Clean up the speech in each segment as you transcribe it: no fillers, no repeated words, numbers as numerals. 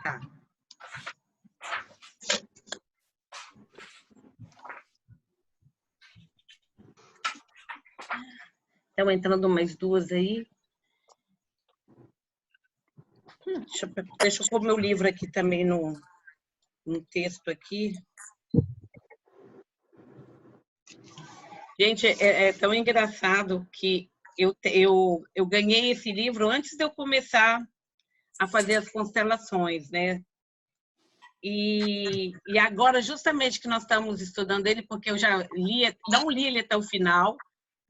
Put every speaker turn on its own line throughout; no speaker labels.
Tá. Estão entrando mais duas aí. Deixa eu pôr meu livro aqui também no texto aqui. Gente, é tão engraçado que eu ganhei esse livro antes de eu começar a fazer as constelações, né? E agora, justamente que nós estamos estudando ele, porque eu já não li ele até o final,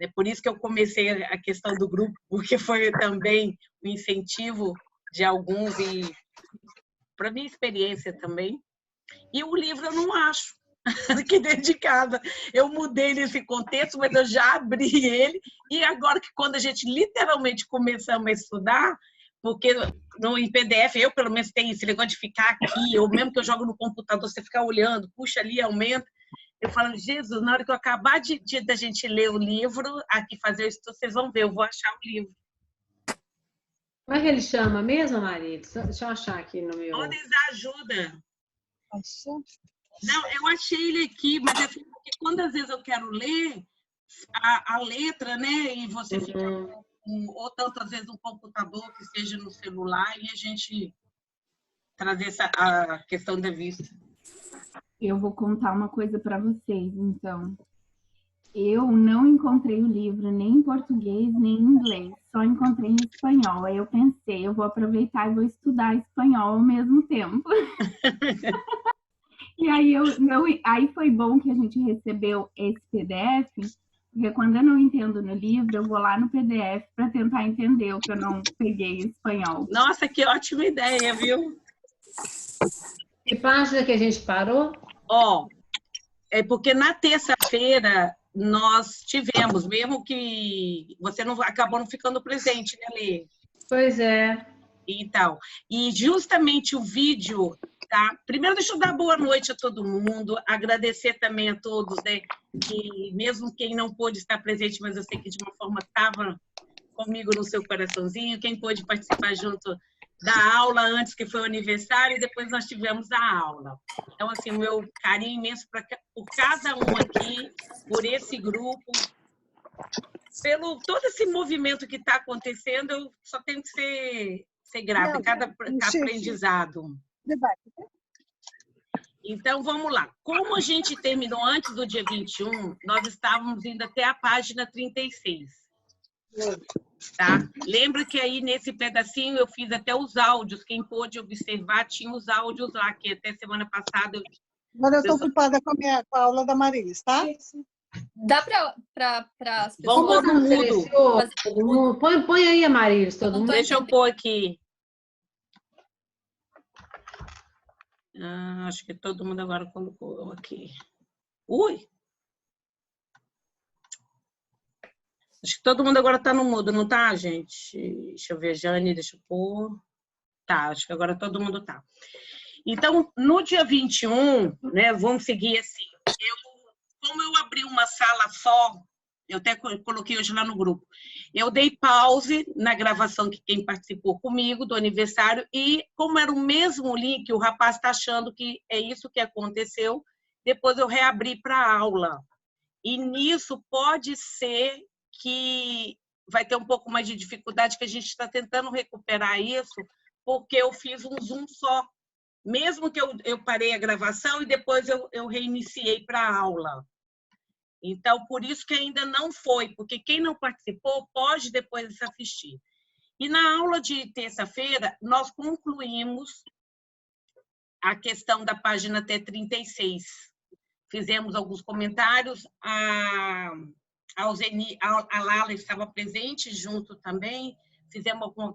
né? Por isso que eu comecei a questão do grupo, porque foi também um incentivo de alguns e para minha experiência também. E o livro eu não acho aqui dentro de casa. Eu mudei nesse contexto, mas eu já abri ele. E agora que quando a gente literalmente começamos a estudar, porque em PDF, eu pelo menos tenho esse negócio de ficar aqui, ou mesmo que eu jogo no computador, você ficar olhando, puxa ali, aumenta. Eu falo, Jesus, na hora que eu acabar da gente ler o livro, aqui fazer isso, vocês vão ver, eu vou achar o livro.
Como é que ele chama mesmo, Maria? Deixa eu achar aqui no meu...
Ordens da Ajuda. Não, eu achei ele aqui, mas é porque quando às vezes eu quero ler a letra, né, e você fica... ou tantas vezes um computador que seja no celular e a gente trazer a questão da vista.
Eu vou contar uma coisa para vocês, então. Eu não encontrei o livro nem em português, nem em inglês, só encontrei em espanhol. Aí eu pensei, eu vou aproveitar e vou estudar espanhol ao mesmo tempo. E aí, aí foi bom que a gente recebeu esse PDF, porque quando eu não entendo no livro, eu vou lá no PDF para tentar entender o que eu não peguei em espanhol.
Nossa, que ótima ideia, viu?
Que página que a gente parou?
Ó, é porque na terça-feira nós tivemos, mesmo que você não acabou não ficando presente, né, Lê?
Pois é.
Então, e justamente o vídeo, tá? Primeiro, deixa eu dar boa noite a todo mundo, agradecer também a todos, né? Que mesmo quem não pôde estar presente, mas eu sei que de uma forma estava comigo no seu coraçãozinho, quem pôde participar junto da aula antes, que foi o aniversário, e depois nós tivemos a aula. Então, assim, o meu carinho imenso por cada um aqui, por esse grupo, pelo todo esse movimento que está acontecendo, eu só tenho que ser grata em cada aprendizado. Então, vamos lá. Como a gente terminou antes do dia 21, nós estávamos indo até a página 36. Tá? Lembra que aí nesse pedacinho eu fiz até os áudios, quem pôde observar tinha os áudios lá, que até semana passada...
Agora eu estou ocupada com a aula da Marilis, tá?
Dá para as pessoas...
Vamos pôr no mudo.
Põe aí a Marilis, todo mundo.
Deixa eu pôr aqui. Acho que todo mundo agora colocou aqui. Ui! Acho que todo mundo agora está no mudo, não tá, gente? Deixa eu ver, Jane, deixa eu pôr. Tá, acho que agora todo mundo tá. Então, no dia 21, né, vamos seguir assim. Como eu abri uma sala só, eu até coloquei hoje lá no grupo, eu dei pause na gravação que quem participou comigo do aniversário e como era o mesmo link, o rapaz está achando que é isso que aconteceu, depois eu reabri para a aula. E nisso pode ser que vai ter um pouco mais de dificuldade, que a gente está tentando recuperar isso, porque eu fiz um Zoom só. Mesmo que eu parei a gravação e depois eu reiniciei para a aula. Então, por isso que ainda não foi, porque quem não participou pode depois assistir. E na aula de terça-feira, nós concluímos a questão da página até 36. Fizemos alguns comentários, a Lala estava presente junto também, fizemos algumas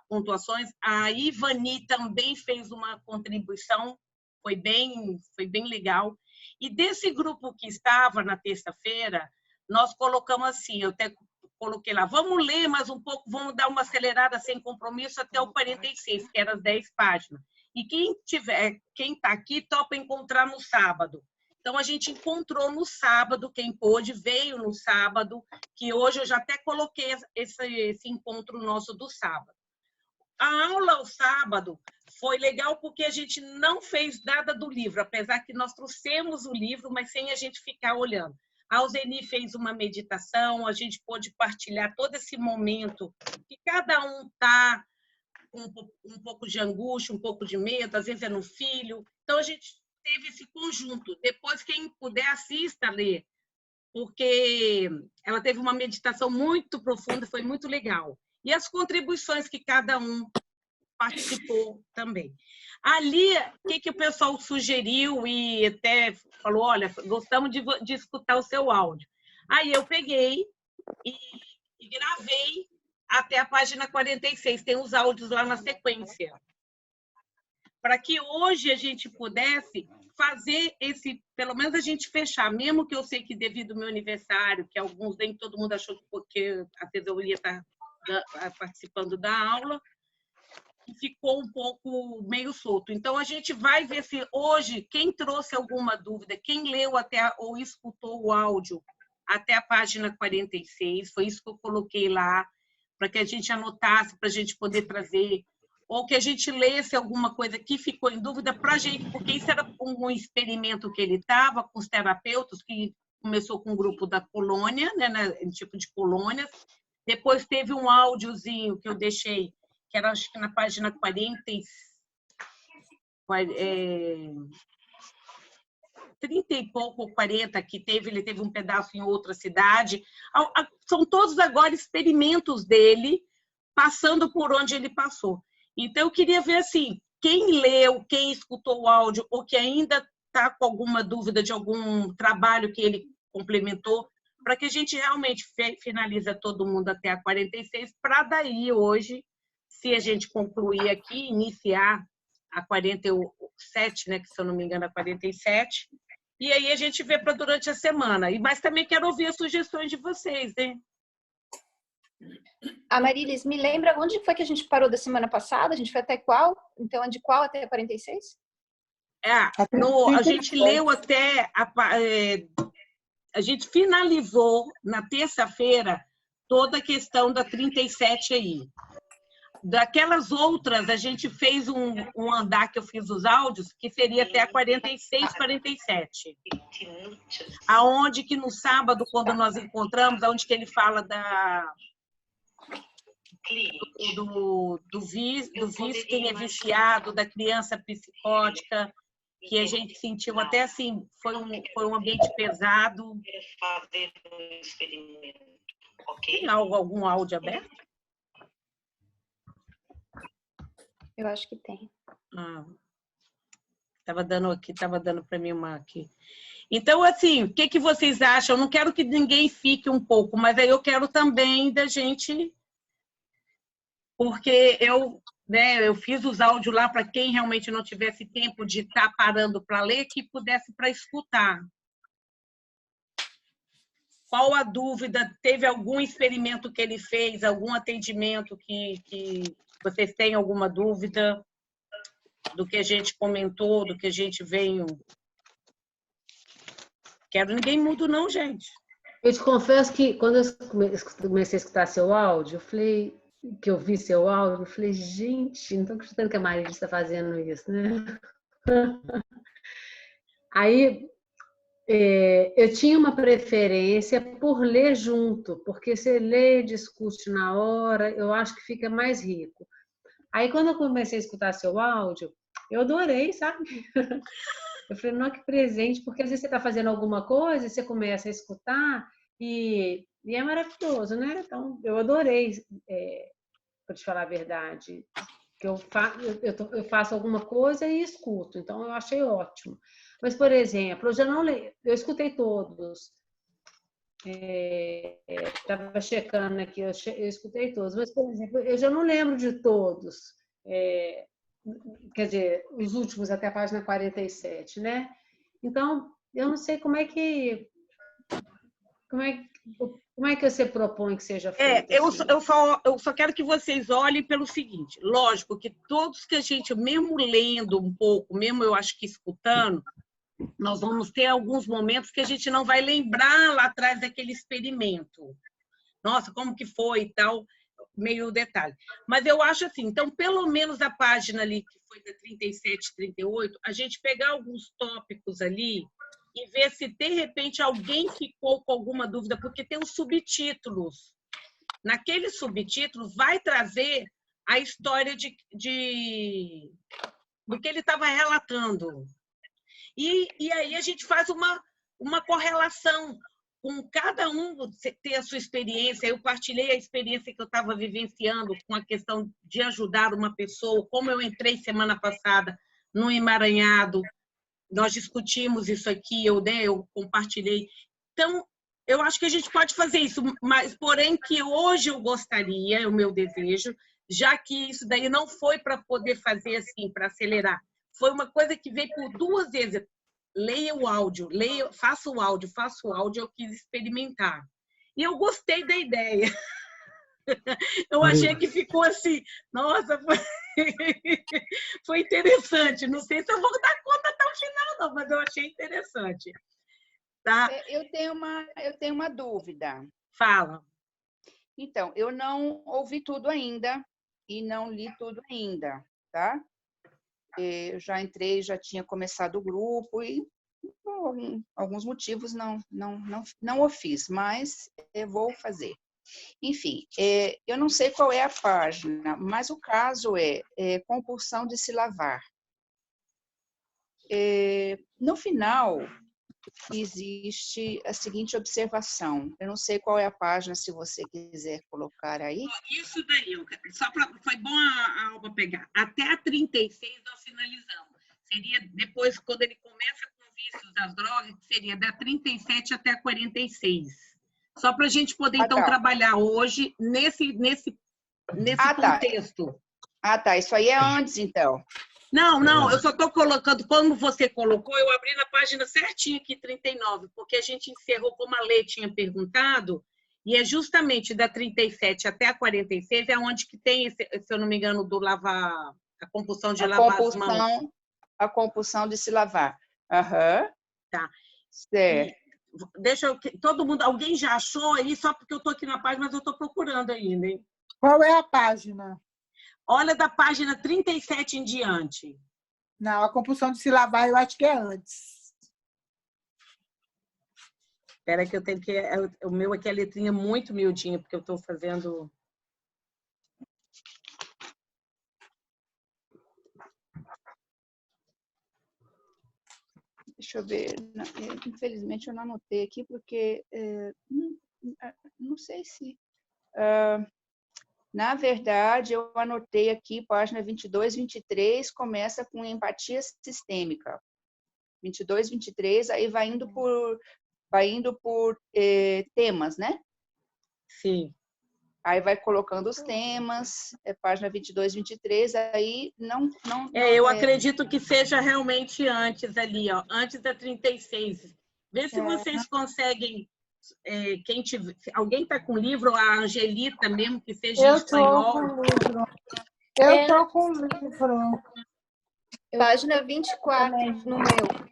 pontuações, a Ivani também fez uma contribuição, foi bem legal. E desse grupo que estava na terça-feira, nós colocamos assim, eu até coloquei lá, vamos ler mais um pouco, vamos dar uma acelerada sem compromisso até o 46, que era as 10 páginas. E quem está aqui, topa encontrar no sábado. Então, a gente encontrou no sábado, quem pôde, veio no sábado, que hoje eu já até coloquei esse encontro nosso do sábado. A aula ao sábado foi legal porque a gente não fez nada do livro, apesar que nós trouxemos o livro, mas sem a gente ficar olhando. A Alzeni fez uma meditação, a gente pôde partilhar todo esse momento que cada um está com um pouco de angústia, um pouco de medo, às vezes é no filho. Então, a gente teve esse conjunto. Depois, quem puder, assista a ler, porque ela teve uma meditação muito profunda, foi muito legal. E as contribuições que cada um participou também. Ali, o que o pessoal sugeriu e até falou, olha, gostamos de escutar o seu áudio. Aí eu peguei e gravei até a página 46, tem os áudios lá na sequência. Para que hoje a gente pudesse fazer esse, pelo menos a gente fechar, mesmo que eu sei que devido ao meu aniversário, que alguns, nem todo mundo achou que porque às vezes eu ia estar participando da aula, ficou um pouco meio solto. Então, a gente vai ver se hoje, quem trouxe alguma dúvida, quem leu até ou escutou o áudio até a página 46, foi isso que eu coloquei lá, para que a gente anotasse, para a gente poder trazer, ou que a gente lesse alguma coisa que ficou em dúvida para a gente, porque isso era um experimento que ele estava com os terapeutas, que começou com o grupo da colônia, né, tipo de colônias, depois teve um áudiozinho que eu deixei, que era acho que na página 30 e pouco, 40, que ele teve um pedaço em outra cidade. São todos agora experimentos dele, passando por onde ele passou. Então, eu queria ver assim, quem leu, quem escutou o áudio, ou que ainda está com alguma dúvida de algum trabalho que ele complementou, para que a gente realmente finalize todo mundo até a 46, para daí hoje, se a gente concluir aqui, iniciar a 47, né, que se eu não me engano, a 47, e aí a gente vê para durante a semana. Mas também quero ouvir as sugestões de vocês, né?
A Marilis, me lembra onde foi que a gente parou da semana passada? A gente foi até qual? Então, é de qual até a 46?
A gente leu até... A gente finalizou, na terça-feira, toda a questão da 37 aí. Daquelas outras, a gente fez um andar que eu fiz os áudios, que seria até a 46, 47. Aonde que no sábado, quando nós encontramos, aonde que ele fala do vício, quem é viciado, da criança psicótica, que a gente sentiu até assim, foi um ambiente pesado. Tem algum áudio aberto?
Eu acho que tem.
Estava dando para mim uma aqui. Então, assim, o que vocês acham? Eu não quero que ninguém fique um pouco, mas aí eu quero também da gente... Porque eu fiz os áudios lá para quem realmente não tivesse tempo de estar parando para ler, que pudesse para escutar. Qual a dúvida? Teve algum experimento que ele fez, algum atendimento que vocês têm alguma dúvida do que a gente comentou, do que a gente veio? Quero ninguém mudo não, gente.
Eu te confesso que quando eu comecei a escutar seu áudio, eu falei... que eu vi seu áudio, eu falei, gente, não estou acreditando que a Marília está fazendo isso, né? Aí, eu tinha uma preferência por ler junto, porque você lê e discute na hora, eu acho que fica mais rico. Aí, quando eu comecei a escutar seu áudio, eu adorei, sabe? Eu falei, não, que presente, porque às vezes você está fazendo alguma coisa, você começa a escutar e é maravilhoso, né? Então, eu adorei, para te falar a verdade, que eu faço alguma coisa e escuto, então eu achei ótimo. Mas, por exemplo, eu escutei todos, estava checando aqui, eu escutei todos, mas, por exemplo, eu já não lembro de todos, quer dizer, os últimos até a página 47, né? Então, eu não sei como é que você propõe que seja feito?
Eu só quero que vocês olhem pelo seguinte, lógico que todos que a gente, mesmo lendo um pouco, mesmo eu acho que escutando, nós vamos ter alguns momentos que a gente não vai lembrar lá atrás daquele experimento. Nossa, como que foi e tal. meio detalhe. Mas eu acho assim, então, pelo menos a página ali, que foi da 37, 38, a gente pegar alguns tópicos ali e ver se, de repente, alguém ficou com alguma dúvida, porque tem os subtítulos. Naquele subtítulo vai trazer a história do que ele estava relatando. E aí a gente faz uma correlação com cada um ter a sua experiência. Eu partilhei a experiência que eu estava vivenciando com a questão de ajudar uma pessoa, como eu entrei semana passada no emaranhado, nós discutimos isso aqui, eu compartilhei. Então, eu acho que a gente pode fazer isso, mas porém que hoje eu gostaria, é o meu desejo, já que isso daí não foi para poder fazer assim, para acelerar. Foi uma coisa que veio por 2 vezes. Leia o áudio, faça o áudio, eu quis experimentar. E eu gostei da ideia. Eu achei que ficou assim, nossa, foi interessante. Não sei se eu vou dar conta até o final, não, mas eu achei interessante. Tá?
Eu tenho uma dúvida.
Fala.
Então, eu não ouvi tudo ainda e não li tudo ainda, tá? Eu já entrei, já tinha começado o grupo e por alguns motivos não o fiz, mas eu vou fazer. Enfim, eu não sei qual é a página, mas o caso é compulsão de se lavar. No final, existe a seguinte observação. Eu não sei qual é a página, se você quiser colocar aí.
Isso daí, foi bom a Alba pegar. Até a 36 nós finalizamos. Seria depois, quando ele começa com vícios das drogas, seria da 37 até a 46. Só para a gente poder, então, trabalhar hoje nesse contexto.
Tá. Isso aí é antes, então.
Não, eu só estou colocando, como você colocou, eu abri na página certinha aqui, 39, porque a gente encerrou, como a Lê tinha perguntado, e é justamente da 37 até a 46, é onde que tem, se eu não me engano, do lavar, a compulsão de lavar as mãos.
A compulsão de se lavar. Aham.
Tá.
Certo.
Todo mundo, alguém já achou aí, só porque eu estou aqui na página, mas eu estou procurando ainda, hein?
Qual é a página?
Olha da página 37 em diante.
Não, a compulsão de se lavar eu acho que é antes.
Espera que eu tenho que... O meu aqui é a letrinha muito miudinha, porque eu estou fazendo...
Deixa eu ver. Infelizmente, eu não anotei aqui, porque não sei se... Na verdade, eu anotei aqui, página 22, 23, começa com empatia sistêmica. 22, 23, aí vai indo por temas, né?
Sim.
Aí vai colocando os temas, página 22, 23, aí não
eu acredito que seja realmente antes ali, ó, antes da 36. Vê se vocês conseguem... alguém está com livro, a Angelita mesmo, que seja em espanhol.
Eu estou com o livro.
Página 24, no meu.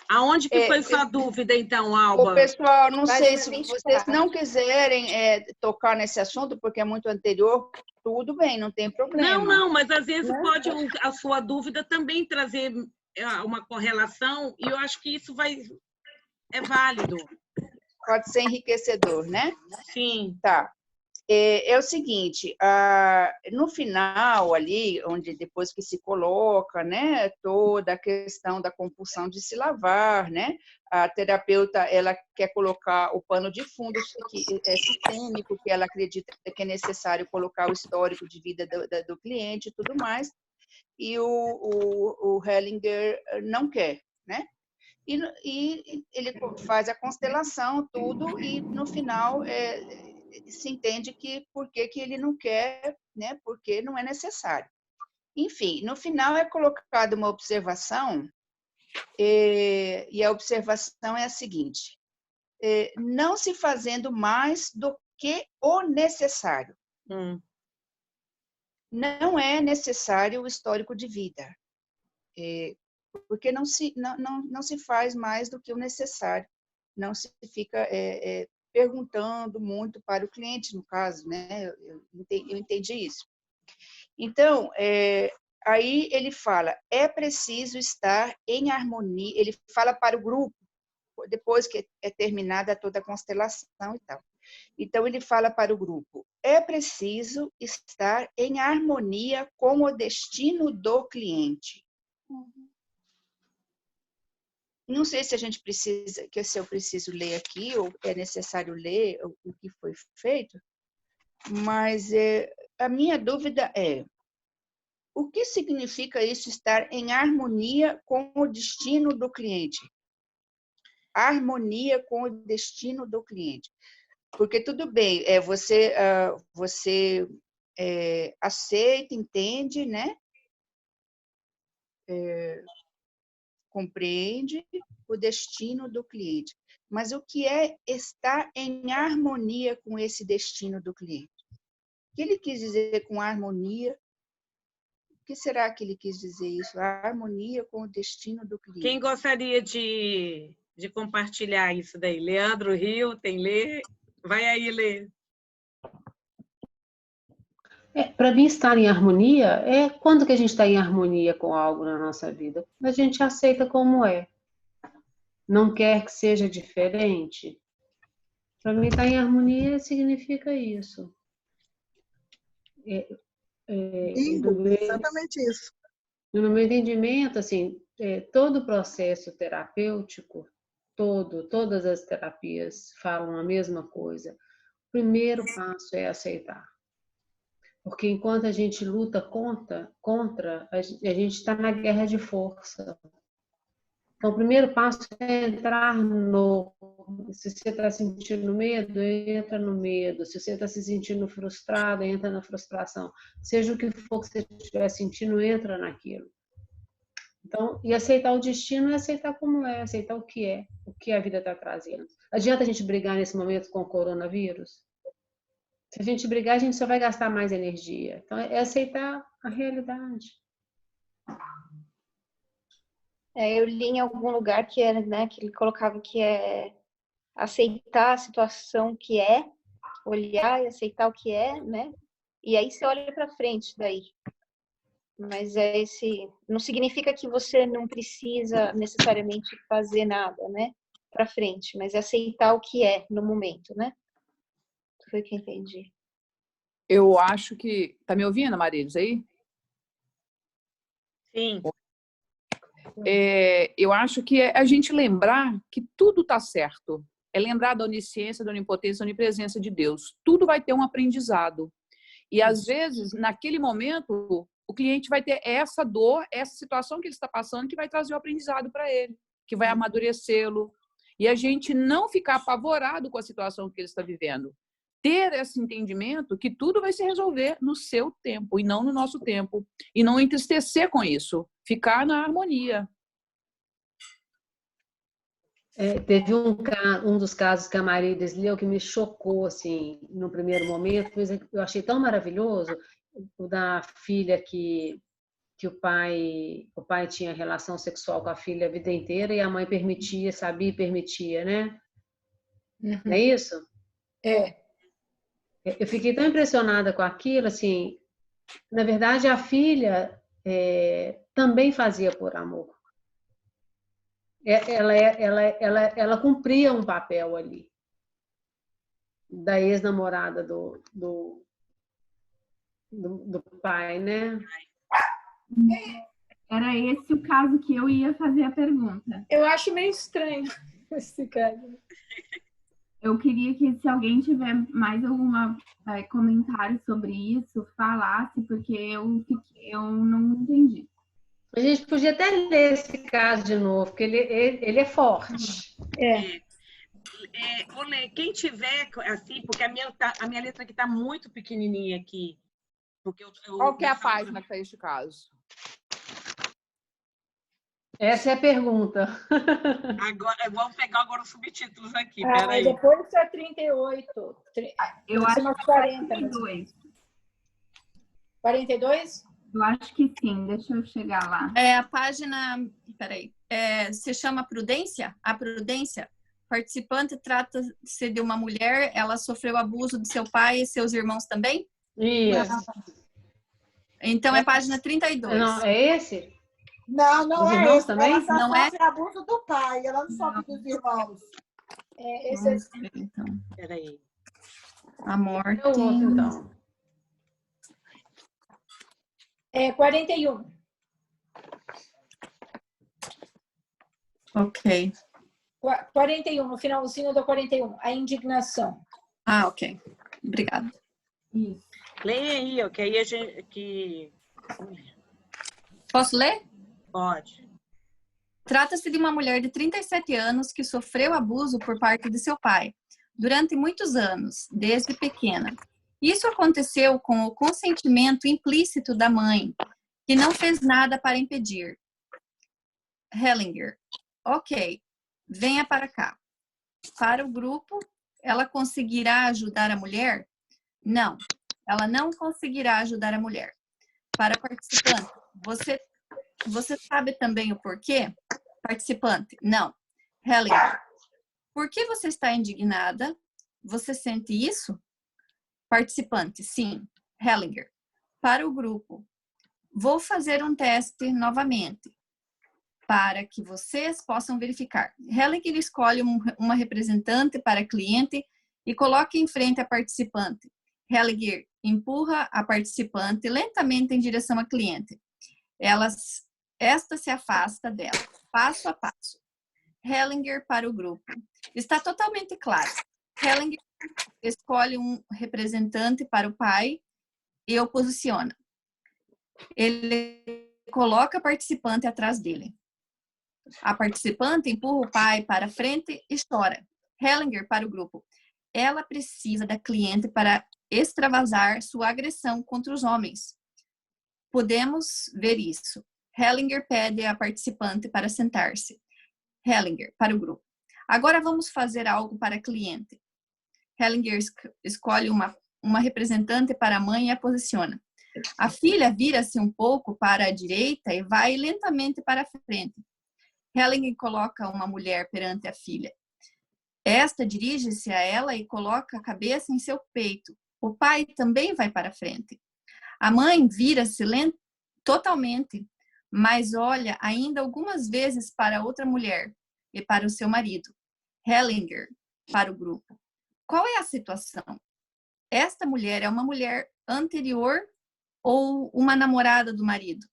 Aonde que foi sua dúvida, então, Alba?
O pessoal, não
Página
sei se
24.
vocês não quiserem tocar nesse assunto, porque é muito anterior, tudo bem, não tem problema.
Não, mas às vezes pode a sua dúvida também trazer uma correlação, e eu acho que isso é válido.
Pode ser enriquecedor, né?
Sim.
Tá. É o seguinte, no final ali, onde depois que se coloca, né, toda a questão da compulsão de se lavar, né, a terapeuta, ela quer colocar o pano de fundo que é sistêmico, que ela acredita que é necessário colocar o histórico de vida do cliente e tudo mais, e o Hellinger não quer, né? E ele faz a constelação, tudo, e no final se entende que por que ele não quer, né? Porque não é necessário. Enfim, no final é colocada uma observação, e a observação é a seguinte: não se fazendo mais do que o necessário. Não é necessário o histórico de vida, porque não se faz mais do que o necessário. Não se fica perguntando muito para o cliente, no caso, né? Eu entendi isso. Então, aí ele fala, é preciso estar em harmonia, ele fala para o grupo, depois que é terminada toda a constelação e tal. Então, ele fala para o grupo, é preciso estar em harmonia com o destino do cliente. Não sei se a gente precisa, se eu preciso ler aqui, ou é necessário ler o que foi feito, mas a minha dúvida é, o que significa isso, estar em harmonia com o destino do cliente? Harmonia com o destino do cliente. Porque tudo bem, você aceita, entende, né? Compreende o destino do cliente. Mas o que é estar em harmonia com esse destino do cliente? O que ele quis dizer com harmonia? O que será que ele quis dizer isso? A harmonia com o destino do cliente.
Quem gostaria de compartilhar isso daí? Leandro Rio, tem Lê? Vai aí, Lê.
Para mim, estar em harmonia é quando que a gente está em harmonia com algo na nossa vida. A gente aceita como é. Não quer que seja diferente. Para mim, estar em harmonia significa isso.
Exatamente isso.
No meu entendimento, assim, todo o processo terapêutico, todas as terapias falam a mesma coisa. O primeiro passo é aceitar. Porque enquanto a gente luta contra a gente está na guerra de força. Então, o primeiro passo é entrar no... Se você está sentindo medo, entra no medo. Se você está se sentindo frustrado, entra na frustração. Seja o que for que você estiver sentindo, entra naquilo. Então, e aceitar o destino é aceitar como é, aceitar o que a vida está trazendo. Adianta a gente brigar nesse momento com o coronavírus? Se a gente brigar, a gente só vai gastar mais energia. Então, é aceitar a realidade.
Eu li em algum lugar que era, né, que ele colocava que é aceitar a situação que é, olhar e aceitar o que é, né? E aí você olha para frente daí. Mas não significa que você não precisa necessariamente fazer nada, né? Para frente, mas é aceitar o que é no momento, né? Foi o que eu entendi.
Eu acho que... Tá me ouvindo, Marilis, aí?
Sim.
Eu acho que é a gente lembrar que tudo está certo. É lembrar da onisciência, da onipotência, da onipresença de Deus. Tudo vai ter um aprendizado. E, às vezes, naquele momento, o cliente vai ter essa dor, essa situação que ele está passando, que vai trazer o aprendizado para ele, que vai amadurecê-lo. E a gente não ficar apavorado com a situação que ele está vivendo. Ter esse entendimento que tudo vai se resolver no seu tempo e não no nosso tempo. E não entristecer com isso. Ficar na harmonia.
Teve um dos casos que a Marilis leu que me chocou, assim, no primeiro momento, mas eu achei tão maravilhoso, o da filha que o pai tinha relação sexual com a filha a vida inteira e a mãe permitia, sabia e permitia, né?
Uhum.
Não é isso? Eu fiquei tão impressionada com aquilo, assim, na verdade a filha também fazia por amor. Ela cumpria um papel ali, da ex-namorada do pai, né?
Era esse o caso que eu ia fazer a pergunta.
Eu acho meio estranho esse caso.
Eu queria que, se alguém tiver mais algum comentário sobre isso, falasse, porque eu não entendi.
A gente podia até ler esse caso de novo, porque ele é forte.
Olê, quem tiver assim, porque a minha letra aqui está muito pequenininha aqui. Porque
Qual que é a página que é este caso?
Essa é a pergunta.
Agora, vamos pegar agora os subtítulos aqui,
Ah,
peraí.
depois é 38.
Eu acho que é 42.
42?
Eu acho que sim, deixa eu chegar lá.
A página, peraí, se chama Prudência? A Prudência? participante trata-se de uma mulher, ela sofreu abuso de seu pai e seus irmãos também?
Isso.
Então é página 32.
Não, é esse?
Não, não
Os
é
irmãos
esse.
também?
Ela só
Não é?
sofre abuso do pai, ela não sofre dos irmãos.
Esse
Vamos ver, então.
Peraí.
A morte.
É o outro, então.
é 41.
Ok.
41, no finalzinho do 41. A indignação.
Ah, ok. Obrigada.
Isso.
Leia aí, ó, que aí a gente...
Posso ler?
Pode.
Trata-se de uma mulher de 37 anos que sofreu abuso por parte de seu pai durante muitos anos, desde pequena. Isso aconteceu com o consentimento implícito da mãe, que não fez nada para impedir. Hellinger. Ok, venha para cá. Para o grupo, ela conseguirá ajudar a mulher? Não, ela não conseguirá ajudar a mulher. Para participante, você sabe também o porquê? Participante, não. Hellinger, por que você está indignada? Você sente isso? Participante, sim. Hellinger, para o grupo, vou fazer um teste novamente, para que vocês possam verificar. Hellinger escolhe uma representante para cliente e coloca em frente a participante. Hellinger empurra a participante lentamente em direção à cliente. Esta se afasta dela, passo a passo. Hellinger para o grupo. Está totalmente claro. Hellinger escolhe um representante para o pai e o posiciona. Ele coloca a participante atrás dele. A participante empurra o pai para frente e chora. Hellinger para o grupo. Ela precisa da cliente para extravasar sua agressão contra os homens. Podemos ver isso. Hellinger pede à participante para sentar-se. Hellinger para o grupo. Agora vamos fazer algo para a cliente. Hellinger escolhe uma representante para a mãe e a posiciona. A filha vira-se um pouco para a direita e vai lentamente para a frente. Hellinger coloca uma mulher perante a filha. Esta dirige-se a ela e coloca a cabeça em seu peito. O pai também vai para a frente. A mãe vira-se totalmente, mas olha ainda algumas vezes para outra mulher e para o seu marido. Hellinger para o grupo. Qual é a situação? Esta mulher é uma mulher anterior ou uma namorada do marido?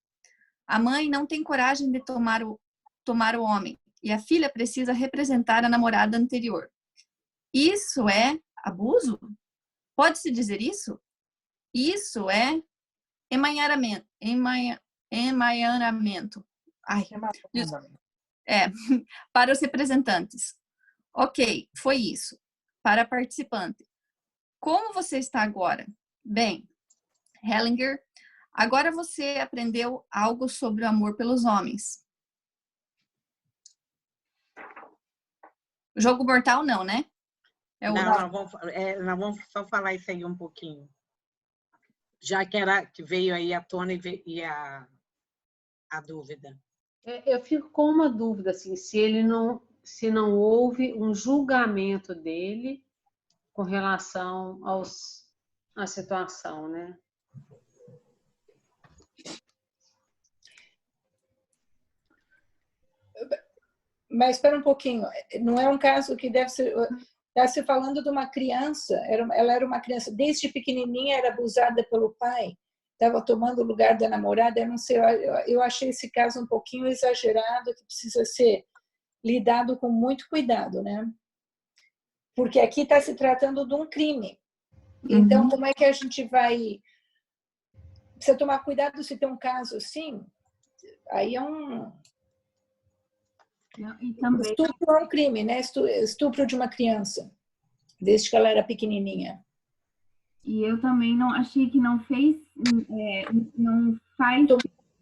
A mãe não tem coragem de tomar o homem e a filha precisa representar a namorada anterior. Isso é abuso? Pode-se dizer isso? Isso é emaranhamento. Ai, para os representantes. Ok, foi isso. Para a participante. Como você está agora? Bem, Hellinger, agora você aprendeu algo sobre o amor pelos homens. Jogo mortal não, né?
Não, nós vamos só falar isso aí um pouquinho. Já que veio aí à tona e a dúvida.
Eu fico com uma dúvida, assim, se não houve um julgamento dele com relação à situação, né?
Mas espera um pouquinho, não é um caso que deve ser... Está se falando de uma criança, ela era uma criança, desde pequenininha era abusada pelo pai, estava tomando o lugar da namorada, eu não sei, eu achei esse caso um pouquinho exagerado, que precisa ser lidado com muito cuidado, né? Porque aqui está se tratando de um crime. Então, como é que a gente vai... Precisa tomar cuidado se tem um caso assim, aí é um...
E também...
Estupro é um crime, né? Estupro de uma criança, desde que ela era pequenininha.
E eu também não achei que não faz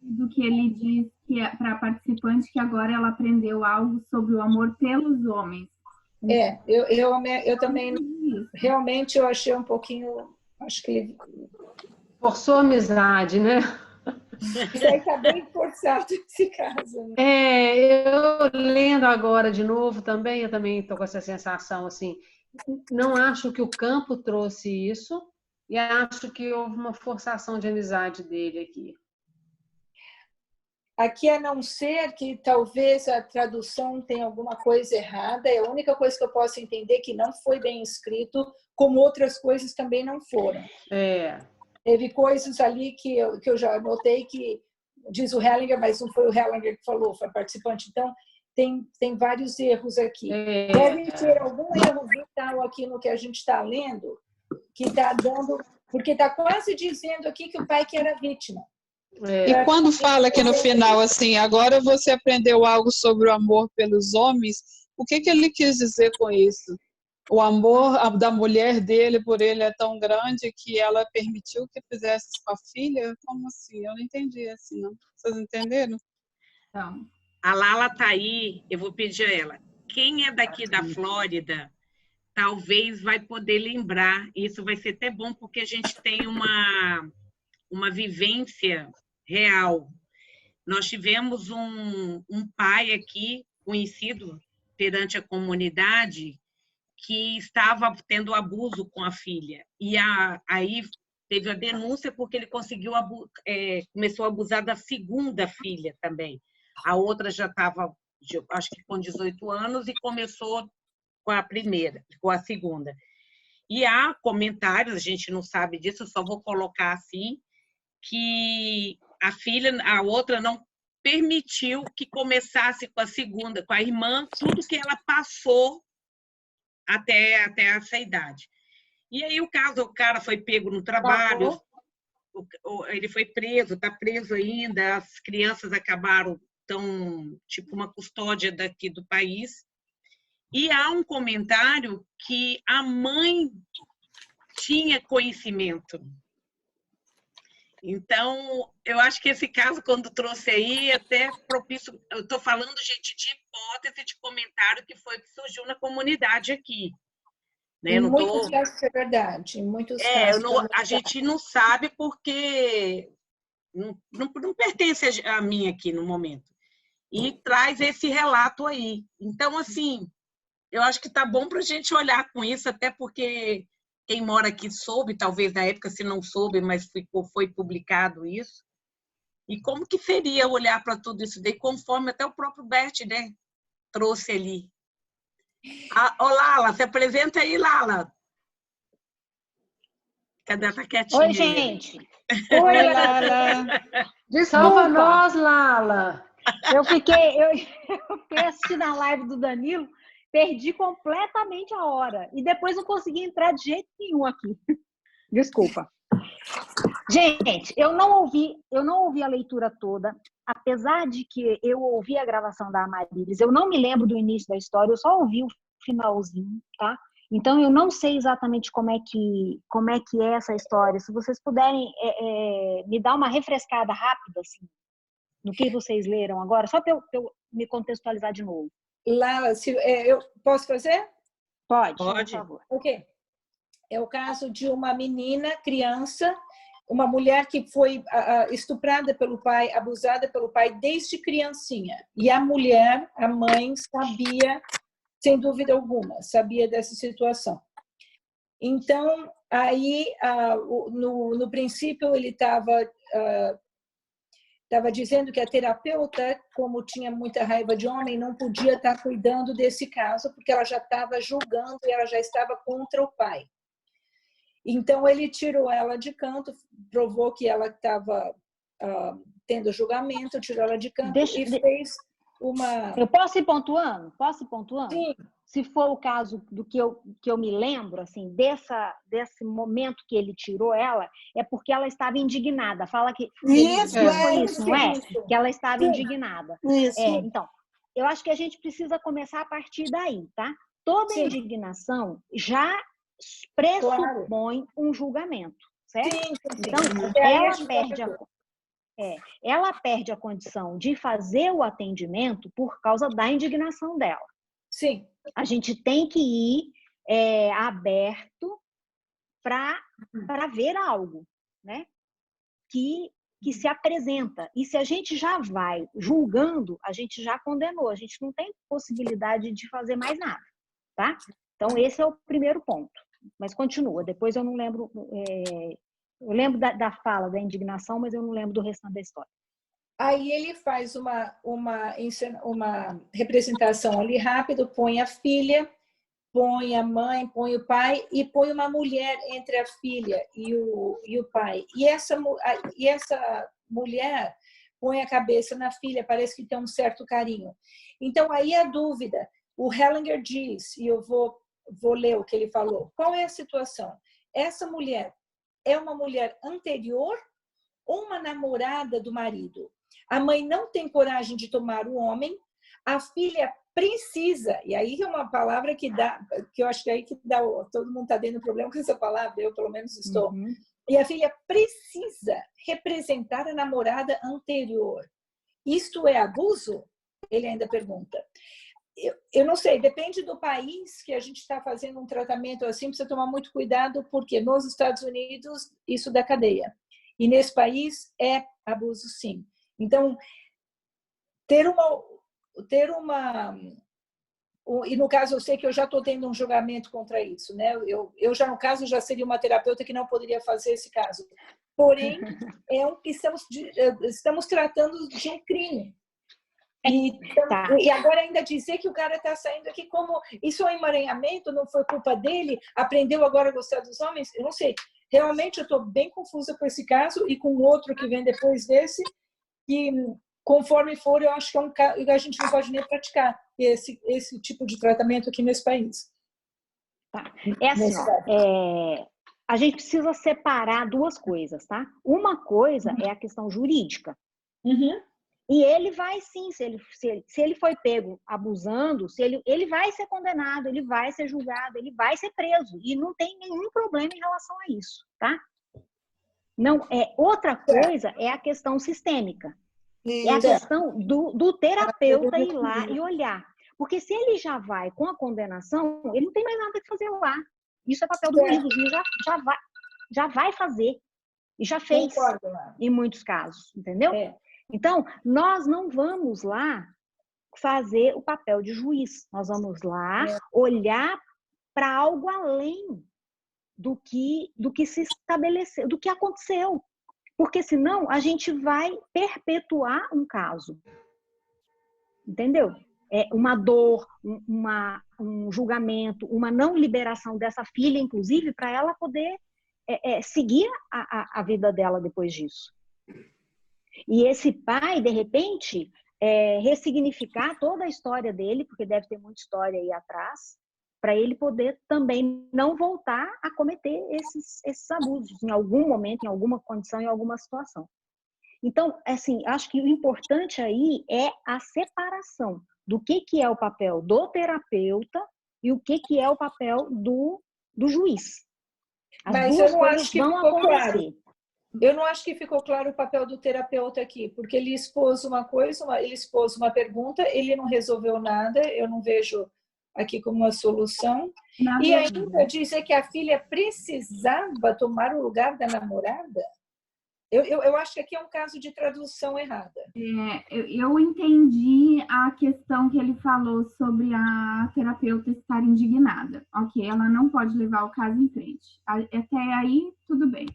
do que ele diz que é para a participante que agora ela aprendeu algo sobre o amor pelos homens.
Eu também realmente eu achei um pouquinho, acho que ele
forçou a amizade, né?
Isso aí está bem forçado esse caso. Né?
Eu lendo agora de novo também, eu também estou com essa sensação assim, não acho que o campo trouxe isso e acho que houve uma forçação de amizade dele aqui.
Aqui, a não ser que talvez a tradução tenha alguma coisa errada, é a única coisa que eu posso entender que não foi bem escrito, como outras coisas também não foram. Teve coisas ali que eu já notei que diz o Hellinger, mas não foi o Hellinger que falou, foi participante. Então, tem vários erros aqui. Deve ter algum erro vital aqui no que a gente está lendo, que está dando... Porque está quase dizendo aqui que o pai que era vítima.
E quando fala aqui no final, assim, agora você aprendeu algo sobre o amor pelos homens, o que ele quis dizer com isso? O amor da mulher dele por ele é tão grande que ela permitiu que fizesse com a filha? Como assim? Eu não entendi assim, não. Vocês entenderam?
Então,
A Lala tá aí, eu vou pedir a ela. Quem é daqui da Flórida, talvez vai poder lembrar. Isso vai ser até bom, porque a gente tem uma vivência real. Nós tivemos um pai aqui, conhecido perante a comunidade, que estava tendo abuso com a filha. E aí teve a denúncia porque ele conseguiu começou a abusar da segunda filha também. A outra já estava, acho que com 18 anos, e começou com a primeira, com a segunda. E há comentários, a gente não sabe disso, eu só vou colocar assim, que a outra não permitiu que começasse com a segunda, com a irmã, tudo que ela passou até essa idade. E aí o cara foi pego no trabalho, ele foi preso, está preso ainda, as crianças acabaram tipo uma custódia daqui do país. E há um comentário que a mãe tinha conhecimento. Então, eu acho que esse caso, quando trouxe aí, até propício... Eu estou falando, gente, de hipótese, de comentário que surgiu na comunidade aqui. Né?
Em muitos casos é verdade. Em muitos casos
a gente não sabe porque não pertence a mim aqui no momento. E traz esse relato aí. Então, assim, eu acho que está bom para a gente olhar com isso, até porque... Quem mora aqui soube, talvez na época se não soube, mas foi publicado isso. E como que seria olhar para tudo isso daí, conforme até o próprio Bert, né, trouxe ali. Ô, Lala, se apresenta aí, Lala. Cadê? Tá quietinha.
Oi, gente.
Oi, Lala.
Salva nós, Lala.
Eu fiquei assistindo a live do Danilo, perdi completamente a hora. E depois não consegui entrar de jeito nenhum aqui. Desculpa. Gente, eu não ouvi a leitura toda, apesar de que eu ouvi a gravação da Amarilis. Eu não me lembro do início da história, eu só ouvi o finalzinho, tá? Então, eu não sei exatamente como é que é essa história. Se vocês puderem me dar uma refrescada rápida, assim, no que vocês leram agora, só para eu me contextualizar de novo.
Lala, eu posso fazer?
Pode, por favor.
Ok. É o caso de uma menina, criança, uma mulher que foi estuprada pelo pai, abusada pelo pai desde criancinha. E a mulher, a mãe, sabia, sem dúvida alguma, sabia dessa situação. Então, aí, no princípio, ele estava dizendo que a terapeuta, como tinha muita raiva de homem, não podia estar cuidando desse caso, porque ela já estava julgando e ela já estava contra o pai. Então, ele tirou ela de canto, provou que ela estava tendo julgamento, tirou ela de canto fez uma...
Eu posso ir pontuando?
Sim.
Se for o caso do que eu me lembro, assim, desse momento que ele tirou ela, é porque ela estava indignada. Fala que
Isso,
foi isso, não é?
Isso.
Que ela estava indignada.
Isso.
Então, eu acho que a gente precisa começar a partir daí, tá? Toda indignação já pressupõe um julgamento, certo?
Sim.
Então, ela perde a condição de fazer o atendimento por causa da indignação dela.
Sim.
A gente tem que ir aberto para ver algo, né? Que que se apresenta. E se a gente já vai julgando, a gente já condenou, a gente não tem possibilidade de fazer mais nada, tá? Então, esse é o primeiro ponto. Mas continua, depois eu não lembro... eu lembro da fala, da indignação, mas eu não lembro do restante da história.
Aí ele faz uma representação ali rápido, põe a filha, põe a mãe, põe o pai e põe uma mulher entre a filha e o pai. E essa mulher põe a cabeça na filha, parece que tem um certo carinho. Então, aí a dúvida, o Hellinger diz, e eu vou ler o que ele falou, qual é a situação? Essa mulher é uma mulher anterior ou uma namorada do marido? A mãe não tem coragem de tomar o homem, a filha precisa, e aí é uma palavra que eu acho que é aí que dá, todo mundo está tendo problema com essa palavra, eu pelo menos estou. E a filha precisa representar a namorada anterior. Isto é abuso? Ele ainda pergunta. Eu não sei, depende do país que a gente está fazendo um tratamento assim, precisa tomar muito cuidado, porque nos Estados Unidos isso dá cadeia. E nesse país é abuso, sim. Então, e no caso eu sei que eu já estou tendo um julgamento contra isso, né? Eu já no caso já seria uma terapeuta que não poderia fazer esse caso. Porém, estamos tratando de um crime. E agora ainda dizer que o cara está saindo aqui como isso é um emaranhamento, não foi culpa dele, aprendeu agora a gostar dos homens, eu não sei. Realmente eu estou bem confusa com esse caso e com o outro que vem depois desse, e conforme for, eu acho que é um caso que a gente não pode nem praticar esse tipo de tratamento aqui nesse país.
Tá. É assim, ó, a gente precisa separar duas coisas, tá? Uma coisa é a questão jurídica. E ele vai sim, se ele foi pego abusando, ele vai ser condenado, ele vai ser julgado, ele vai ser preso. E não tem nenhum problema em relação a isso, tá? Não, outra coisa é a questão sistêmica. É a questão do terapeuta ir lá e olhar. Porque se ele já vai com a condenação, ele não tem mais nada que fazer lá. Isso é papel do juiz. O juiz já vai fazer. E já fez, em muitos casos, entendeu? Então, nós não vamos lá fazer o papel de juiz. Nós vamos lá olhar para algo além do que se estabeleceu, do que aconteceu. Porque senão a gente vai perpetuar um caso. Entendeu? Uma dor, um julgamento, uma não liberação dessa filha, inclusive, para ela poder seguir a vida dela depois disso. E esse pai, de repente, ressignificar toda a história dele, porque deve ter muita história aí atrás, para ele poder também não voltar a cometer esses abusos em algum momento, em alguma condição, em alguma situação. Então, assim, acho que o importante aí é a separação do que é o papel do terapeuta e o que é o papel do juiz. As duas coisas vão acontecer.
Eu não acho que ficou claro o papel do terapeuta aqui, porque ele expôs uma coisa, ele expôs uma pergunta, ele não resolveu nada, eu não vejo aqui como uma solução. E ainda dizer que a filha precisava tomar o lugar da namorada? Eu acho que aqui é um caso de tradução errada.
Eu entendi a questão que ele falou sobre a terapeuta estar indignada. Ok, ela não pode levar o caso em frente. Até aí, tudo bem.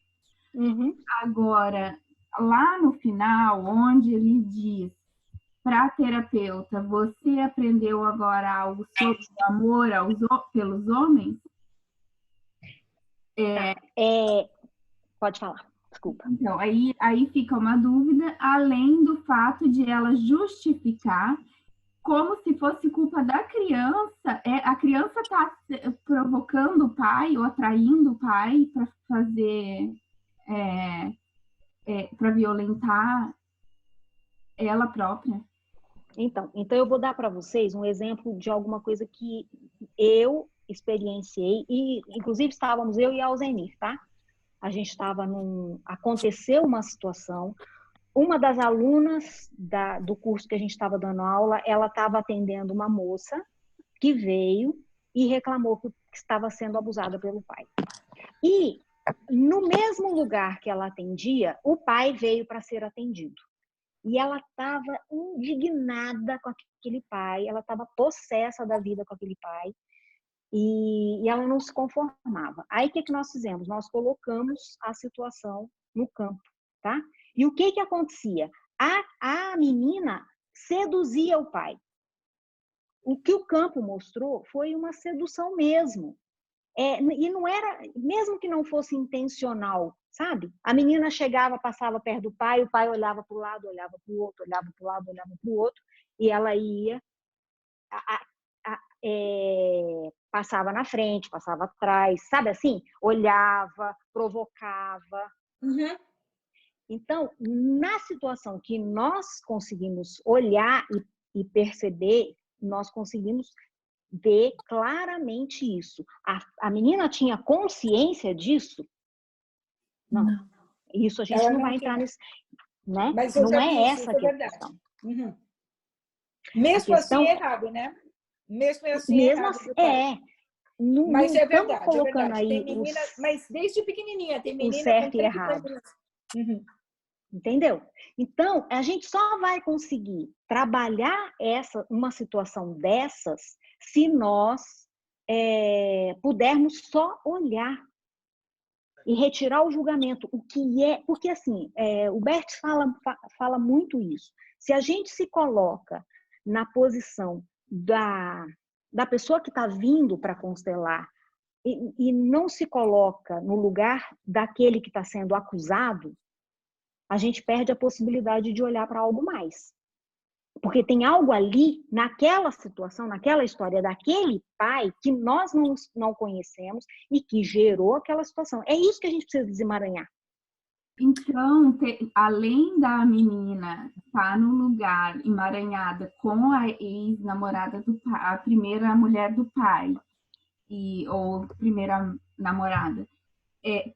Agora, lá no final, onde ele diz para a terapeuta, você aprendeu agora algo sobre o amor pelos homens?
Pode falar. Desculpa.
Então, aí fica uma dúvida, além do fato de ela justificar como se fosse culpa da criança. A criança está provocando o pai ou atraindo o pai para fazer, para violentar ela própria.
Então eu vou dar para vocês um exemplo de alguma coisa que eu experienciei, e inclusive estávamos eu e a Alzenir, tá? A gente estava aconteceu uma situação, uma das alunas do curso que a gente estava dando aula, ela estava atendendo uma moça que veio e reclamou que estava sendo abusada pelo pai. E no mesmo lugar que ela atendia, o pai veio para ser atendido. E ela estava indignada com aquele pai, ela estava possessa da vida com aquele pai, e ela não se conformava. Aí, o que nós fizemos? Nós colocamos a situação no campo, tá? E o que acontecia? A menina seduzia o pai. O que o campo mostrou foi uma sedução mesmo. E não era, mesmo que não fosse intencional, sabe? A menina chegava, passava perto do pai, o pai olhava para o lado, olhava para o outro, olhava para o lado, olhava para o outro, e ela ia, passava na frente, passava atrás, sabe assim? Olhava, provocava.
Uhum.
Então, na situação que nós conseguimos olhar e perceber, nós conseguimos ver claramente isso. A menina tinha consciência disso? Não. Isso a gente
Ela
não
não
vai entrar
tinha.
nesse... Né?
Mas eu
Não
já
é
vi isso,
essa
isso
que é a
verdade.
questão.
Uhum. Mesmo assim é errado, né? Mesmo assim é
Mesmo
errado.
assim, não,
Mas
não
é
estamos
verdade,
colocando aí
tem menina, mas desde pequenininha, tem
o
menina
certo
com
e
30
errado.
anos. Uhum.
Entendeu? Então, a gente só vai conseguir trabalhar uma situação dessas se nós pudermos só olhar e retirar o julgamento. O que é... Porque, assim, o Bert fala muito isso. Se a gente se coloca na posição da pessoa que está vindo para constelar e não se coloca no lugar daquele que está sendo acusado, a gente perde a possibilidade de olhar para algo mais. Porque tem algo ali, naquela situação, naquela história daquele pai que nós não conhecemos e que gerou aquela situação. É isso que a gente precisa desemaranhar.
Então, além da menina estar no lugar emaranhada com a ex-namorada do pai, a primeira mulher do pai, ou primeira namorada,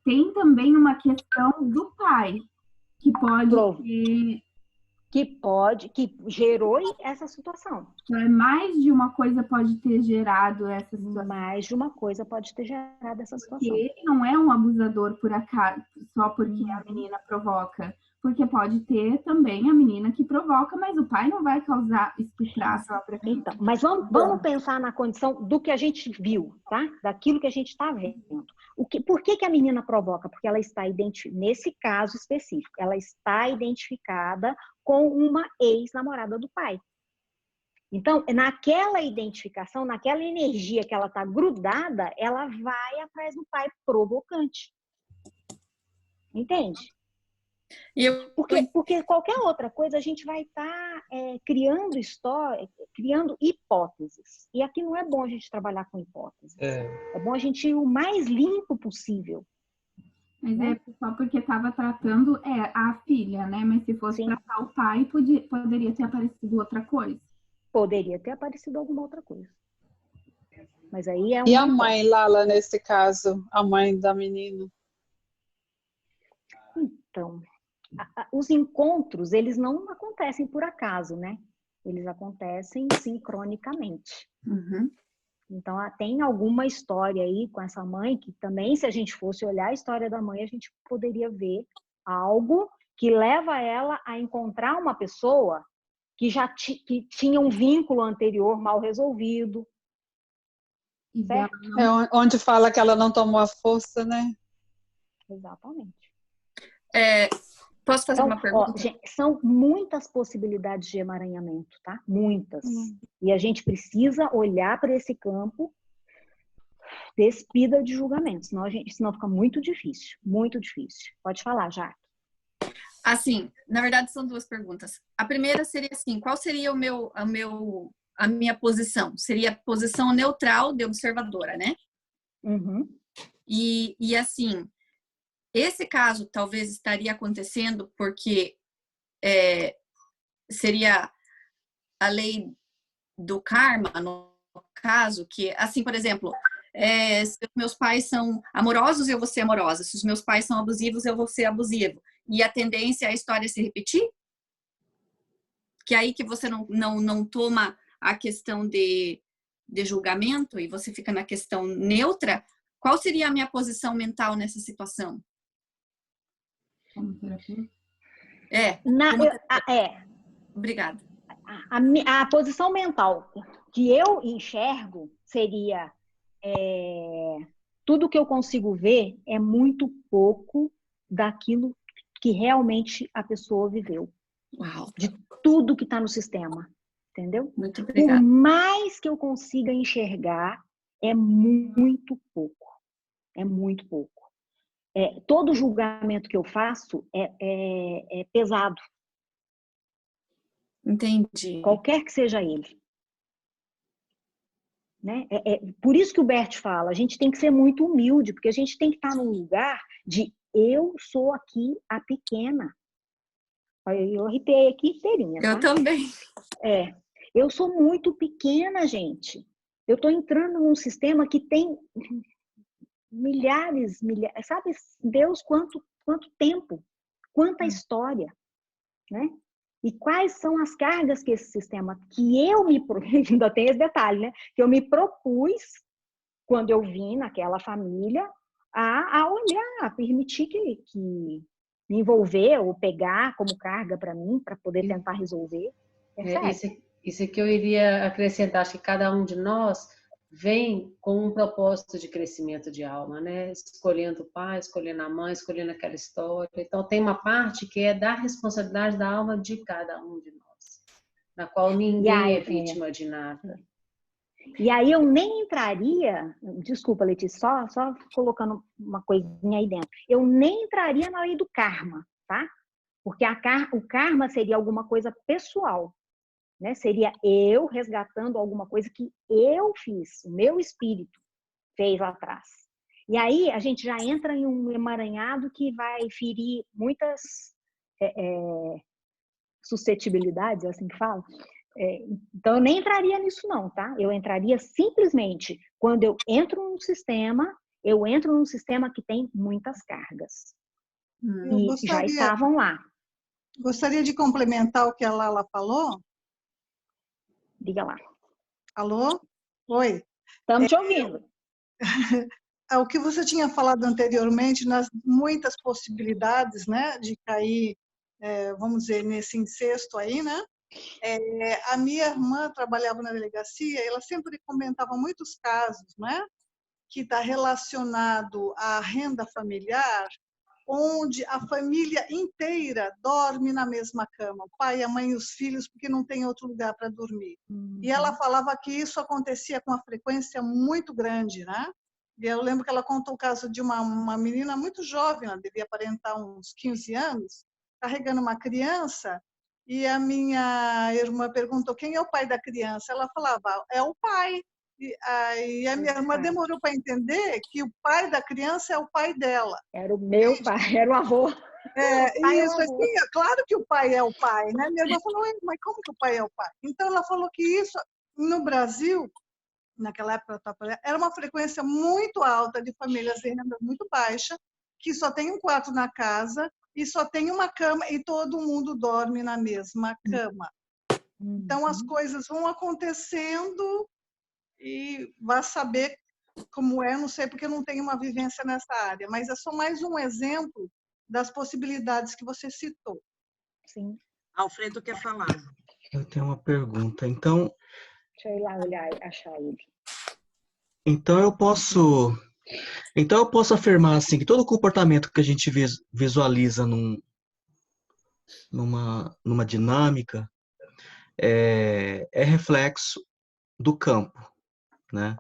tem também uma questão do pai, que
que gerou essa situação.
Então, mais de uma coisa pode ter gerado essa situação.
Mais de uma coisa pode ter gerado essa situação.
Porque ele não é um abusador por acaso, só porque a menina provoca. Porque pode ter também a menina que provoca, mas o pai não vai estuprar a própria filha.
Então, mas vamos pensar na condição do que a gente viu, tá? Daquilo que a gente está vendo. Por que a menina provoca? Porque ela está nesse caso específico, ela está identificada com uma ex-namorada do pai. Então, naquela identificação, naquela energia que ela está grudada, ela vai atrás do pai provocante. Entende? Porque qualquer outra coisa a gente vai estar criando história, criando hipóteses. E aqui não é bom a gente trabalhar com hipóteses. É bom a gente ir o mais limpo possível.
Mas né? Só porque estava tratando a filha, né? Mas se fosse tratar o pai, poderia ter aparecido outra coisa.
Poderia ter aparecido alguma outra coisa. Mas aí
E a mãe, Lala, nesse caso? A mãe da menina?
Então, os encontros, eles não acontecem por acaso, né? Eles acontecem sincronicamente.
Uhum.
Então, tem alguma história aí com essa mãe que também, se a gente fosse olhar a história da mãe, a gente poderia ver algo que leva ela a encontrar uma pessoa que que tinha um vínculo anterior mal resolvido. Certo?
Onde fala que ela não tomou a força, né?
Exatamente.
Posso fazer uma pergunta?
Gente, são muitas possibilidades de emaranhamento, tá? Muitas. E a gente precisa olhar para esse campo despida de julgamento, senão fica muito difícil, muito difícil. Pode falar, Jaque.
Assim, na verdade são duas perguntas. A primeira seria assim, qual seria a minha posição? Seria a posição neutral de observadora, né?
Uhum.
E assim, esse caso talvez estaria acontecendo porque seria a lei do karma, no caso, que, assim, por exemplo, se os meus pais são amorosos, eu vou ser amorosa. Se os meus pais são abusivos, eu vou ser abusivo. E a tendência é a história se repetir? Que aí que você não toma a questão de julgamento e você fica na questão neutra. Qual seria a minha posição mental nessa situação?
Como terapeuta?
Obrigada.
A posição mental que eu enxergo seria tudo que eu consigo ver é muito pouco daquilo que realmente a pessoa viveu.
Uau.
De tudo que está no sistema, entendeu?
Muito obrigada.
Por mais que eu consiga enxergar, é muito pouco. É muito pouco. Todo julgamento que eu faço é pesado.
Entendi.
Qualquer que seja ele. Né? Por isso que o Bert fala, a gente tem que ser muito humilde, porque a gente tem que estar num lugar de eu sou aqui a pequena. Eu arrepiei aqui inteirinha.
Eu também.
Eu sou muito pequena, gente. Eu estou entrando num sistema que tem milhares, sabe, Deus, quanto tempo, quanta história, né? E quais são as cargas que esse sistema, que eu ainda tem esse detalhe, né? Que eu me propus, quando eu vim naquela família, a olhar, a permitir que me envolver ou pegar como carga para mim, para poder tentar resolver.
Isso que eu iria acrescentar, acho que cada um de nós vem com um propósito de crescimento de alma, né? Escolhendo o pai, escolhendo a mãe, escolhendo aquela história. Então, tem uma parte que é da responsabilidade da alma de cada um de nós, na qual ninguém é vítima de nada.
E aí eu nem entraria, desculpa, Letícia, só colocando uma coisinha aí dentro, eu nem entraria na lei do karma, tá? Porque o karma seria alguma coisa pessoal. Né? Seria eu resgatando alguma coisa que eu fiz, o meu espírito fez lá atrás. E aí a gente já entra em um emaranhado que vai ferir muitas suscetibilidades, assim que fala. Então eu nem entraria nisso não, tá? Eu entraria simplesmente quando eu entro num sistema que tem muitas cargas. E já estavam lá.
Gostaria de complementar o que a Lala falou.
Diga lá.
Alô? Oi.
Estamos te ouvindo.
O que você tinha falado anteriormente, nas muitas possibilidades, né, de cair, vamos dizer, nesse incesto aí, né? A minha irmã trabalhava na delegacia e ela sempre comentava muitos casos, né, que está relacionado à renda familiar, onde a família inteira dorme na mesma cama, o pai, a mãe e os filhos, porque não tem outro lugar para dormir. E ela falava que isso acontecia com uma frequência muito grande, né? E eu lembro que ela contou o caso de uma menina muito jovem, ela devia aparentar uns 15 anos, carregando uma criança, e a minha irmã perguntou quem é o pai da criança. Ela falava, é o pai. E aí a minha irmã demorou para entender que o pai da criança é o pai dela.
Era o meu pai, era o avô.
Isso, assim, é claro que o pai é o pai, né? Minha irmã falou, mas como que o pai é o pai? Então ela falou que isso, no Brasil, naquela época, era uma frequência muito alta de famílias de renda muito baixa, que só tem um quarto na casa e só tem uma cama e todo mundo dorme na mesma cama. Então as coisas vão acontecendo e vai saber como não sei porque eu não tenho uma vivência nessa área, mas é só mais um exemplo das possibilidades que você citou.
Sim.
Alfredo quer falar.
Eu tenho uma pergunta. Então,
deixa eu ir lá olhar e achar ele.
Então eu posso afirmar assim que todo comportamento que a gente visualiza numa dinâmica é reflexo do campo, né?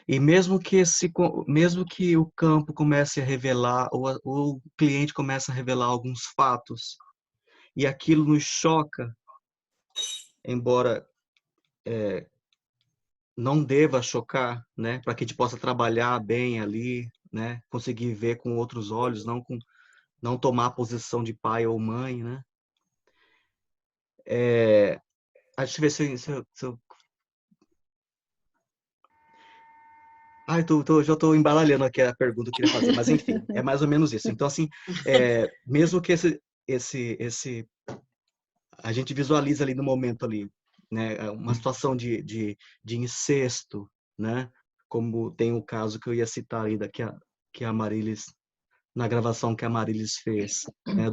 E mesmo que o campo comece a revelar, ou o cliente comece a revelar alguns fatos, e aquilo nos choca, embora não deva chocar, né? Para que a gente possa trabalhar bem ali, né? Conseguir ver com outros olhos, não tomar a posição de pai ou mãe, né? Deixa eu ver se eu... já estou embaralhando aqui a pergunta que eu queria fazer, mas enfim, é mais ou menos isso. Então, assim, mesmo que a gente visualiza ali no momento ali, né, uma situação de incesto, né, como tem o caso que eu ia citar aí, que a Marilis, na gravação que a Marilis fez, né,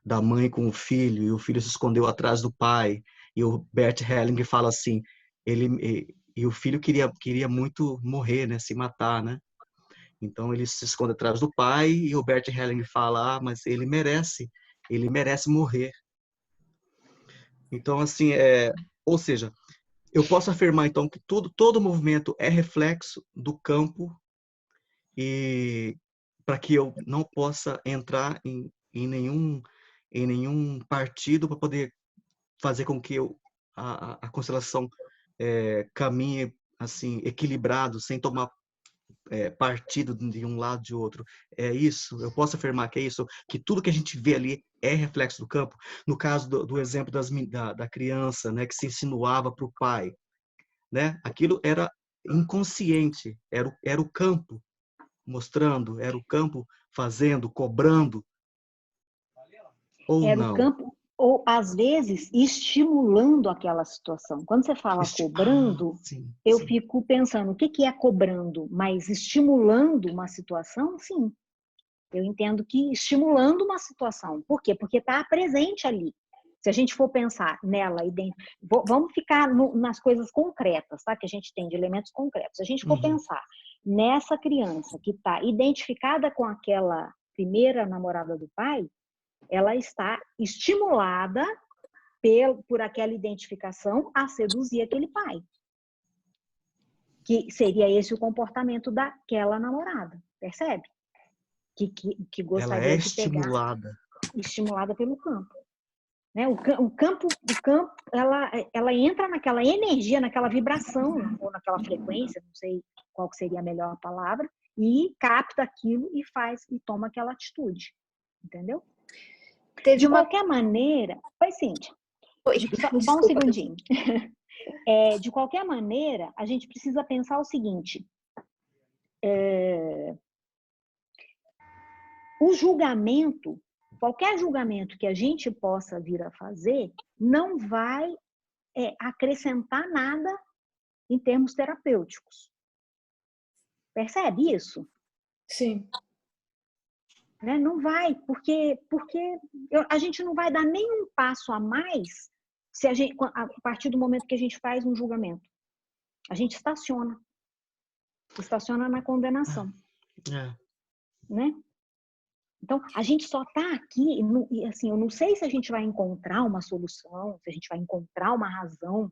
da mãe com o filho, e o filho se escondeu atrás do pai, e o Bert Hellinger fala assim, e o filho queria muito morrer, né, se matar, né? Então ele se esconde atrás do pai, e o Bert Hellinger fala, mas ele merece morrer. Então, assim, ou seja, eu posso afirmar, então, que todo movimento é reflexo do campo, e para que eu não possa entrar em nenhum partido para poder fazer com que a constelação caminhe assim, equilibrado, sem tomar partido de um lado de outro. É isso? Eu posso afirmar que é isso? Que tudo que a gente vê ali é reflexo do campo? No caso do exemplo da criança, né, que se insinuava para o pai, né? Aquilo era inconsciente, era o campo mostrando, era o campo fazendo, cobrando, ou
Era o
não?
campo, ou às vezes estimulando aquela situação. Quando você fala cobrando,
sim,
eu
sim.
fico pensando, o que é cobrando? Mas estimulando uma situação, sim. Eu entendo que estimulando uma situação. Por quê? Porque está presente ali. Se a gente for pensar nela, vamos ficar nas coisas concretas, tá? Que a gente tem de elementos concretos. Se a gente for pensar nessa criança que está identificada com aquela primeira namorada do pai, ela está estimulada por aquela identificação a seduzir aquele pai. Que seria esse o comportamento daquela namorada, percebe? Que gostaria de pegar. Estimulada pelo campo. Né? O campo ela entra naquela energia, naquela vibração, ou naquela frequência, não sei qual seria a melhor palavra, e capta aquilo e toma aquela atitude. Entendeu? De qualquer maneira... Oi, Cíntia. Só um segundinho. De qualquer maneira, a gente precisa pensar o seguinte. O julgamento, qualquer julgamento que a gente possa vir a fazer, não vai acrescentar nada em termos terapêuticos. Percebe isso?
Sim.
Né? Não vai, porque a gente não vai dar nenhum passo a mais a partir do momento que a gente faz um julgamento. A gente estaciona na condenação. Né? Então, a gente só está aqui, e assim, eu não sei se a gente vai encontrar uma solução, se a gente vai encontrar uma razão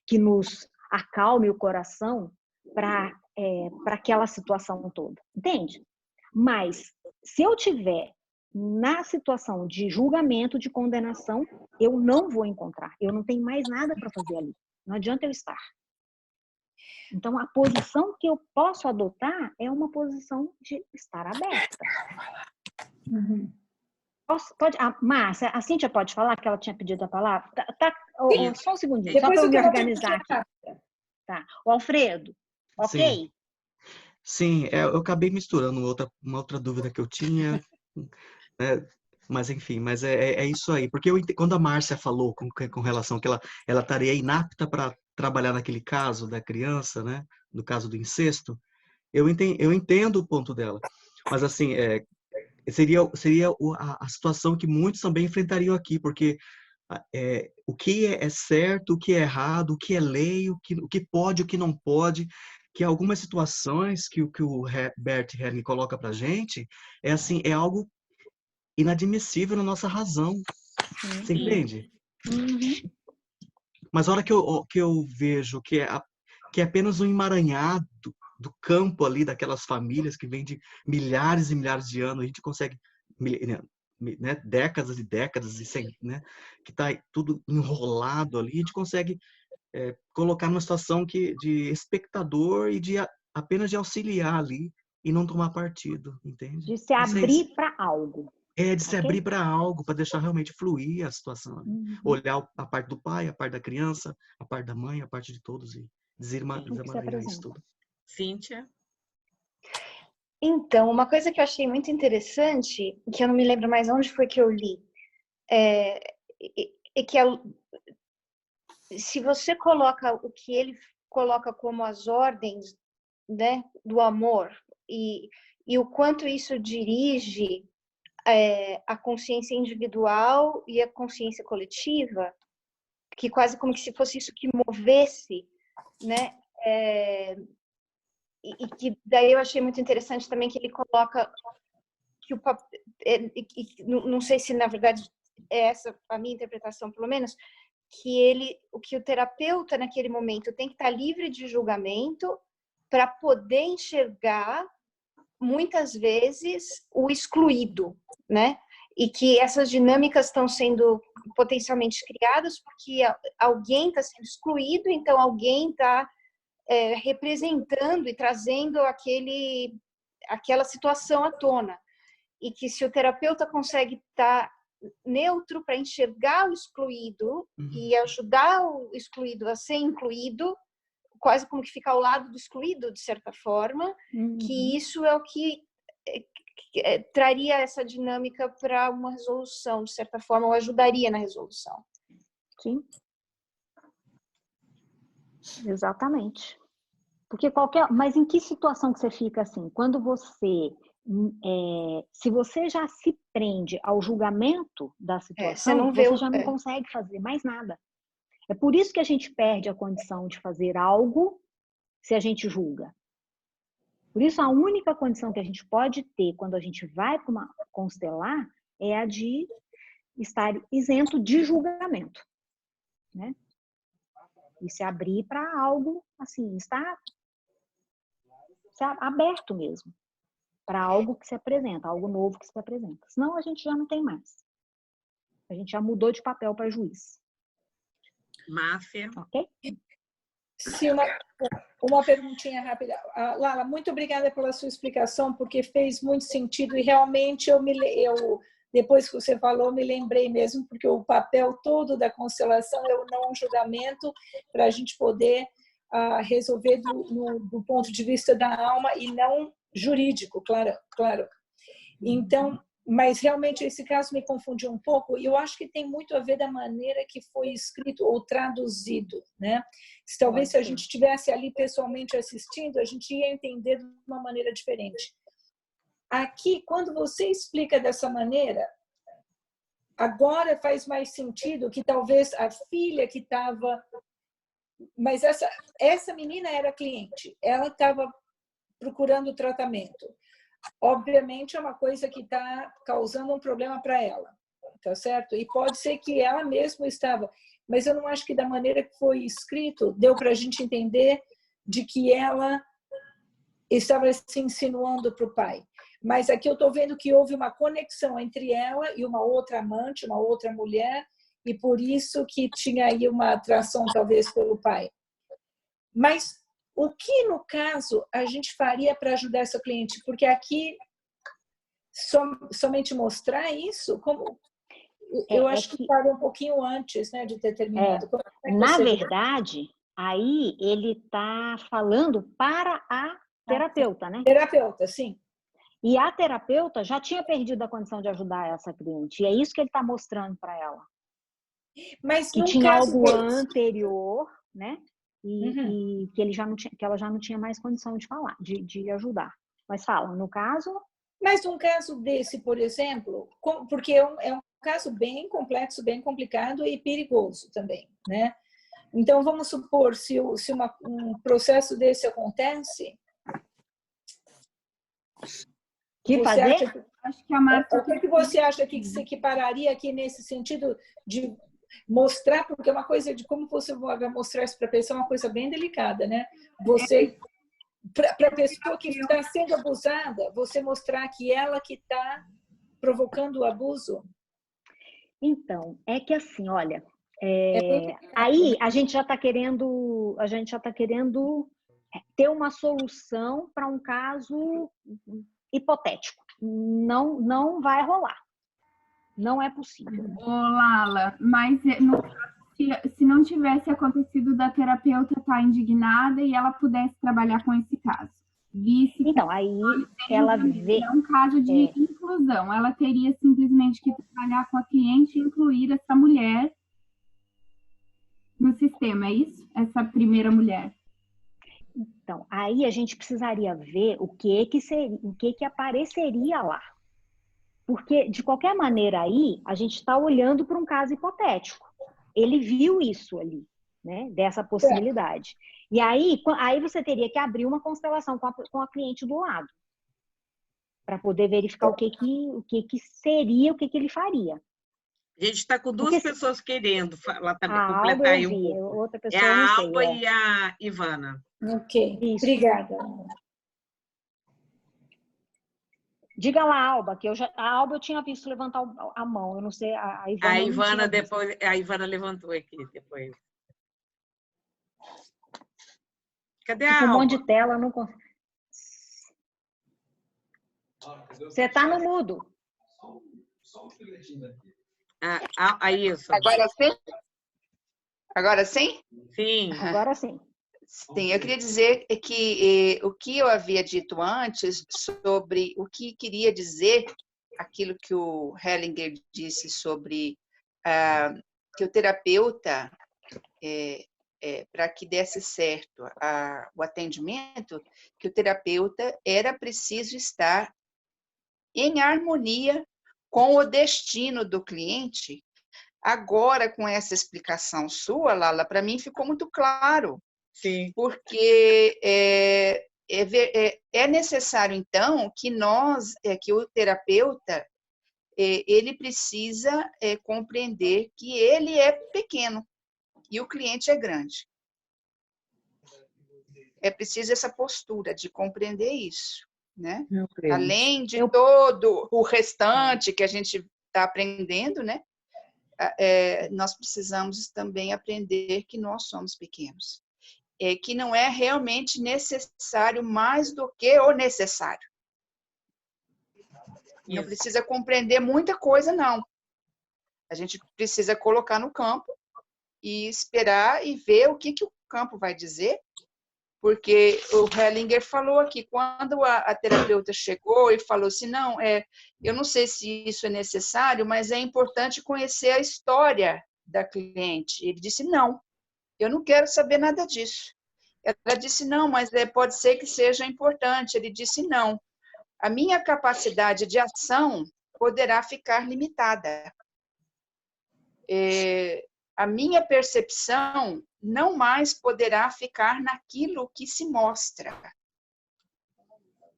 que nos acalme o coração para aquela situação toda, entende? Mas, se eu tiver na situação de julgamento, de condenação, eu não vou encontrar, eu não tenho mais nada para fazer ali, não adianta eu estar. Então, a posição que eu posso adotar é uma posição de estar aberta. Pode, Márcia, a Cíntia pode falar que ela tinha pedido a palavra? Só um segundinho, só para eu me organizar aqui. Tá. O Alfredo, ok?
Sim, eu acabei misturando uma outra dúvida que eu tinha, né? Mas enfim, mas é isso aí. Porque quando a Márcia falou com relação que ela estaria inapta para trabalhar naquele caso da criança, né? No caso do incesto, eu entendo o ponto dela. Mas assim, seria a situação que muitos também enfrentariam aqui, porque o que é certo, o que é errado, o que é lei, o que pode, o que não pode, que algumas situações que o Bert Hellinger coloca para a gente é algo inadmissível na nossa razão. Você entende? Mas a hora que eu vejo que é apenas um emaranhado do campo ali, daquelas famílias que vêm de milhares e milhares de anos, a gente consegue, né, décadas e décadas, né, que está tudo enrolado ali, a gente consegue colocar numa situação de espectador e apenas de auxiliar ali e não tomar partido, entende?
De se abrir para algo.
De se abrir para algo, para deixar realmente fluir a situação. Olhar a parte do pai, a parte da criança, a parte da mãe, a parte de todos e desemaranhar isso tudo.
Cíntia?
Então, uma coisa que eu achei muito interessante, que eu não me lembro mais onde foi que eu li, é que se você coloca o que ele coloca como as ordens, né, do amor e o quanto isso dirige a consciência individual e a consciência coletiva, que quase como que se fosse isso que movesse, né? E que daí eu achei muito interessante também que ele coloca que não sei se na verdade é essa a minha interpretação, pelo menos, que o terapeuta naquele momento tem que estar livre de julgamento para poder enxergar muitas vezes o excluído, né? E que essas dinâmicas estão sendo potencialmente criadas porque alguém está sendo excluído, então alguém está representando e trazendo aquela situação à tona. E que se o terapeuta consegue estar neutro para enxergar o excluído e ajudar o excluído a ser incluído, quase como que ficar ao lado do excluído, de certa forma, que isso é o que traria essa dinâmica para uma resolução, de certa forma, ou ajudaria na resolução.
Sim. Exatamente. Porque mas em que situação que você fica assim? Quando você... se você já se prende ao julgamento da situação, você já não consegue fazer mais nada. É por isso que a gente perde a condição de fazer algo se a gente julga. Por isso, a única condição que a gente pode ter quando a gente vai para uma constelar é a de estar isento de julgamento, né? E se abrir para algo, assim, estar aberto mesmo, para algo que se apresenta, algo novo que se apresenta. Senão, a gente já não tem mais. A gente já mudou de papel para juiz.
Máfia.
Ok?
Sim, uma perguntinha rápida. Lala, muito obrigada pela sua explicação, porque fez muito sentido e realmente depois que você falou, me lembrei mesmo, porque o papel todo da constelação é o não julgamento, para a gente poder resolver do ponto de vista da alma e não jurídico, claro. Então, mas realmente esse caso me confundiu um pouco e eu acho que tem muito a ver da maneira que foi escrito ou traduzido, né? Se a gente estivesse ali pessoalmente assistindo, a gente ia entender de uma maneira diferente. Aqui, quando você explica dessa maneira, agora faz mais sentido que talvez a filha que estava... Mas essa menina era cliente, ela estava procurando tratamento. Obviamente é uma coisa que está causando um problema para ela, tá certo? E pode ser que ela mesma estava, mas eu não acho que da maneira que foi escrito deu para a gente entender de que ela estava se insinuando para o pai. Mas aqui eu estou vendo que houve uma conexão entre ela e uma outra amante, uma outra mulher, e por isso que tinha aí uma atração talvez pelo pai. Mas o que, no caso, a gente faria para ajudar essa cliente? Porque aqui, somente mostrar isso, como eu acho que parou um pouquinho antes, né, de ter terminado.
Na verdade, aí ele está falando para a terapeuta, né?
Terapeuta, sim.
E a terapeuta já tinha perdido a condição de ajudar essa cliente. E é isso que ele está mostrando para ela.
Mas
que tinha algo anterior, né? E que ele já não tinha, que ela já não tinha mais condição de falar, de ajudar. Mas fala, no caso...
Mas um caso desse, por exemplo, porque é um caso bem complexo, bem complicado e perigoso também, né? Então, vamos supor, se um processo desse acontece...
Que fazer?
Acho que a Marta... O que você acha que se equipararia aqui nesse sentido de mostrar, porque é uma coisa de como você vai mostrar isso para a pessoa, é uma coisa bem delicada, né? Você, para a pessoa que está sendo abusada, você mostrar que ela que está provocando o abuso?
Então, é que assim, olha, aí a gente já está querendo ter uma solução para um caso hipotético. Não vai rolar. Não é possível.
Ô, Lala, mas se não tivesse acontecido da terapeuta estar indignada e ela pudesse trabalhar com esse caso?
Então, aí ela vê...
É um caso de inclusão. Ela teria simplesmente que trabalhar com a cliente e incluir essa mulher no sistema, é isso? Essa primeira mulher.
Então, aí a gente precisaria ver o que que apareceria lá. Porque, de qualquer maneira aí, a gente está olhando para um caso hipotético. Ele viu isso ali, né? Dessa possibilidade. E aí você teria que abrir uma constelação com a cliente do lado, para poder verificar o que seria, o que ele faria.
A gente está com duas pessoas querendo falar também,
A Alba
completar aí
eu
um
vi,
pouco.
outra pessoa
É
eu não
a
sei.
Alba e a Ivana.
Ok,
Isso.
obrigada.
Diga lá, Alba, que a Alba eu tinha visto levantar a mão, eu não sei, a Ivana
A
eu não
Ivana
tinha visto.
depois, a Ivana levantou aqui depois. Cadê a
Fica um
Alba?
monte de tela, não consigo. Você está no mudo.
Isso.
Agora sim? Agora sim?
Sim.
Agora sim.
Sim, eu queria dizer que o que eu havia dito antes sobre o que queria dizer, aquilo que o Hellinger disse sobre que o terapeuta, para que desse certo o atendimento, que o terapeuta era preciso estar em harmonia com o destino do cliente. Agora, com essa explicação sua, Lala, para mim ficou muito claro.
Sim.
Porque é necessário, então, que o terapeuta, ele precisa compreender que ele é pequeno e o cliente é grande. É preciso essa postura de compreender isso, né? Além de todo o restante que a gente está aprendendo, né? Nós precisamos também aprender que nós somos pequenos. Que não é realmente necessário mais do que o necessário. Não precisa compreender muita coisa, não. A gente precisa colocar no campo e esperar e ver o que o campo vai dizer, porque o Hellinger falou aqui, quando a terapeuta chegou e falou assim, não, eu não sei se isso é necessário, mas é importante conhecer a história da cliente. Ele disse, não, eu não quero saber nada disso. Ela disse, não, mas pode ser que seja importante. Ele disse, não. A minha capacidade de ação poderá ficar limitada. A minha percepção não mais poderá ficar naquilo que se mostra.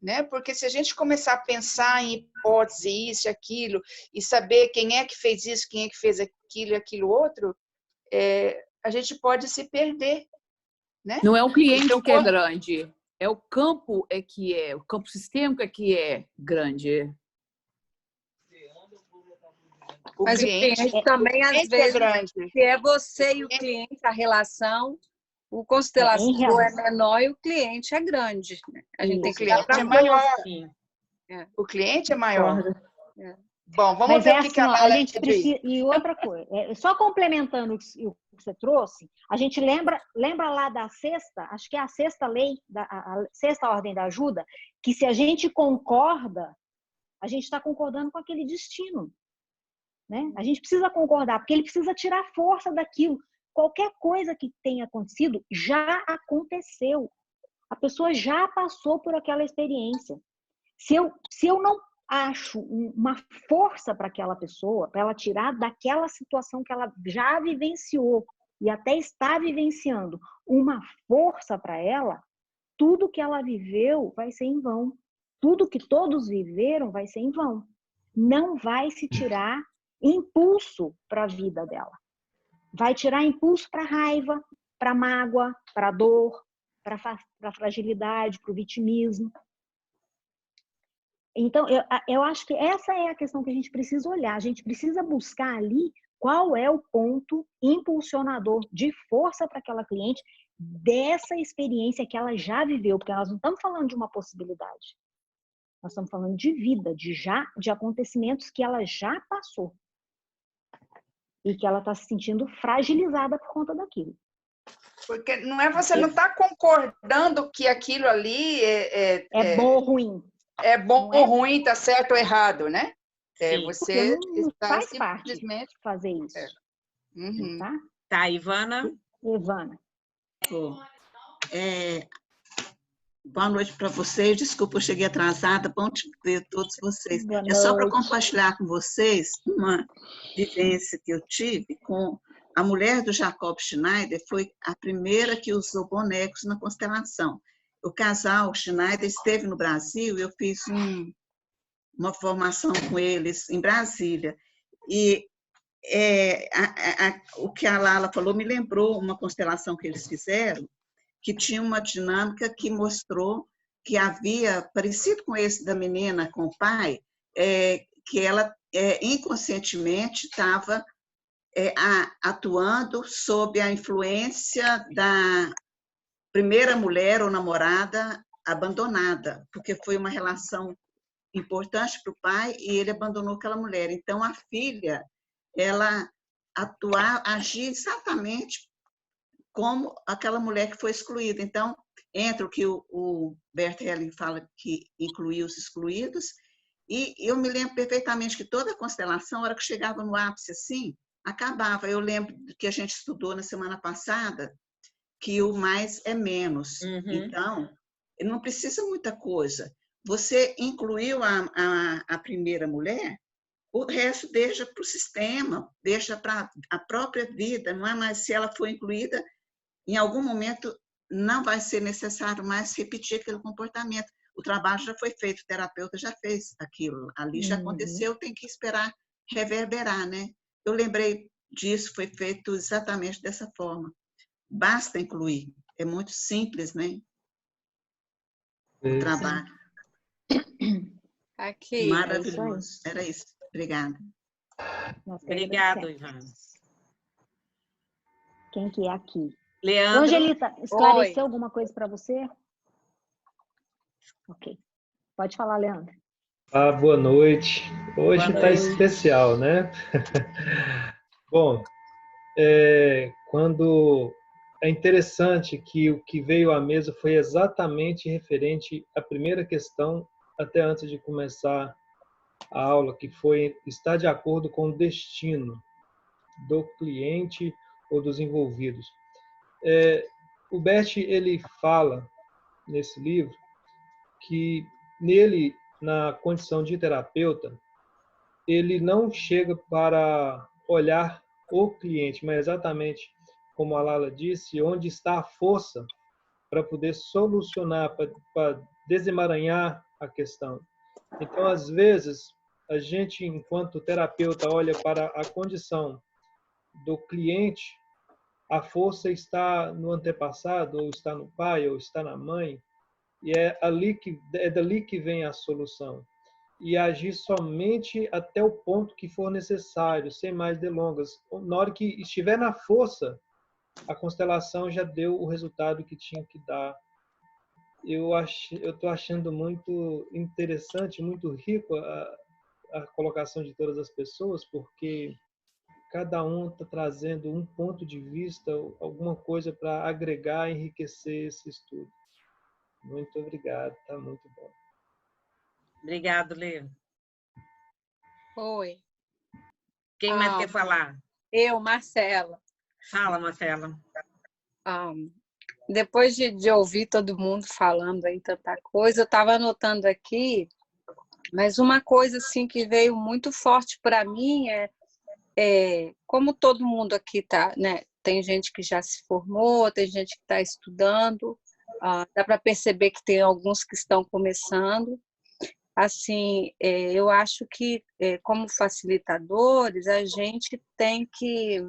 Né? Porque se a gente começar a pensar em hipótese, isso e aquilo, e saber quem é que fez isso, quem é que fez aquilo e aquilo outro, a gente pode se perder. Né?
Não é o cliente então, que é grande, é o campo o campo sistêmico que é grande.
Mas o cliente também, às vezes, se é você e o cliente, a relação, o constelador é menor e o cliente é grande. Né? A gente tem que
olhar para maior. O cliente é maior. Bom, vamos ver o que
a gente precisa. E outra coisa, só complementando o que você trouxe, a gente lembra lá da sexta, acho que é a sexta lei, a sexta ordem da ajuda, que se a gente concorda, a gente está concordando com aquele destino. Né? A gente precisa concordar, porque ele precisa tirar força daquilo. Qualquer coisa que tenha acontecido já aconteceu. A pessoa já passou por aquela experiência. Se eu não acho uma força para aquela pessoa, para ela tirar daquela situação que ela já vivenciou e até está vivenciando, uma força para ela, tudo que ela viveu vai ser em vão. Tudo que todos viveram vai ser em vão. Não vai se tirar impulso para a vida dela. Vai tirar impulso para a raiva, para a mágoa, para a dor, para a fragilidade, para o vitimismo. Então, eu acho que essa é a questão que a gente precisa olhar. A gente precisa buscar ali qual é o ponto impulsionador de força para aquela cliente dessa experiência que ela já viveu, porque nós não estamos falando de uma possibilidade. Nós estamos falando de vida, de acontecimentos que ela já passou. E que ela está se sentindo fragilizada por conta daquilo.
Porque não é você não está concordando que aquilo ali
é bom ou ruim.
É bom ou ruim, está certo ou errado, né? Você
não
está
faz
simplesmente
parte fazer isso.
Tá, Ivana?
Ivana.
Boa noite para vocês. Desculpa, eu cheguei atrasada. Bom te ver todos vocês.
Boa
É só para
noite.
compartilhar com vocês uma vivência que eu tive com a mulher do Jacob Schneider. Foi a primeira que usou bonecos na constelação. O casal Schneider esteve no Brasil e eu fiz uma formação com eles em Brasília. E o que a Lala falou me lembrou uma constelação que eles fizeram, que tinha uma dinâmica que mostrou que havia, parecido com esse da menina com o pai, que ela inconscientemente estava atuando sob a influência da primeira mulher ou namorada abandonada, porque foi uma relação importante para o pai e ele abandonou aquela mulher. Então, a filha, ela agia exatamente como aquela mulher que foi excluída. Então, entra o que o Bert Helling fala, que incluiu os excluídos, e eu me lembro perfeitamente que toda a constelação, a hora que chegava no ápice assim, acabava. Eu lembro que a gente estudou na semana passada, que o mais é menos. Então, não precisa muita coisa. Você incluiu a primeira mulher, o resto deixa para o sistema, deixa para a própria vida, não é mais se ela foi incluída, em algum momento não vai ser necessário mais repetir aquele comportamento. O trabalho já foi feito, o terapeuta já fez aquilo, ali já aconteceu, tem que esperar reverberar, né? Eu lembrei disso, foi feito exatamente dessa forma. Basta incluir, é muito simples, né? O trabalho.
Aqui.
Maravilhoso. Era isso. Obrigada.
Obrigado, Ivan.
Quem que é aqui?
Leandro.
Angelita, esclareceu alguma coisa para você? Ok. Pode falar, Leandro.
Boa noite. Hoje está especial, né? Bom, quando é interessante que o que veio à mesa foi exatamente referente à primeira questão, até antes de começar a aula, que foi estar de acordo com o destino do cliente ou dos envolvidos. O Bert, ele fala nesse livro que nele, na condição de terapeuta, ele não chega para olhar o cliente, mas exatamente como a Lala disse, onde está a força para poder solucionar, para desemaranhar a questão. Então, às vezes, a gente, enquanto terapeuta, olha para a condição do cliente, a força está no antepassado, ou está no pai, ou está na mãe, e é dali que vem a solução. E agir somente até o ponto que for necessário, sem mais delongas. Na hora que estiver na força, a constelação já deu o resultado que tinha que dar. Eu estou achando muito interessante, muito rico a colocação de todas as pessoas, porque cada um está trazendo um ponto de vista, alguma coisa para agregar, enriquecer esse estudo. Muito obrigado, está muito bom.
Obrigado, Lê.
Oi.
Quem mais quer falar?
Eu, Marcela.
Fala, Marcela.
Depois de ouvir todo mundo falando aí tanta coisa, eu estava anotando aqui, mas uma coisa assim que veio muito forte para mim como todo mundo aqui está, né? Tem gente que já se formou, tem gente que está estudando, dá para perceber que tem alguns que estão começando. Assim, eu acho que, como facilitadores, a gente tem que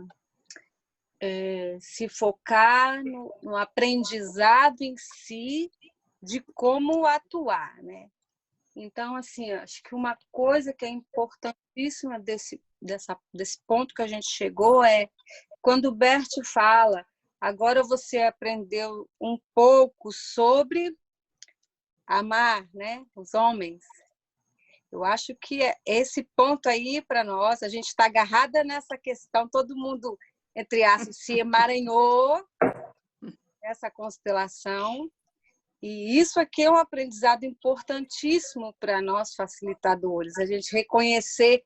se focar no aprendizado em si de como atuar, né? Então, assim, acho que uma coisa que é importantíssima desse ponto que a gente chegou é quando o Bert fala, agora você aprendeu um pouco sobre amar, né, os homens. Eu acho que esse ponto aí, para nós, a gente está agarrada nessa questão, todo mundo, entre aspas, se emaranhou nessa constelação. E isso aqui é um aprendizado importantíssimo para nós facilitadores, a gente reconhecer,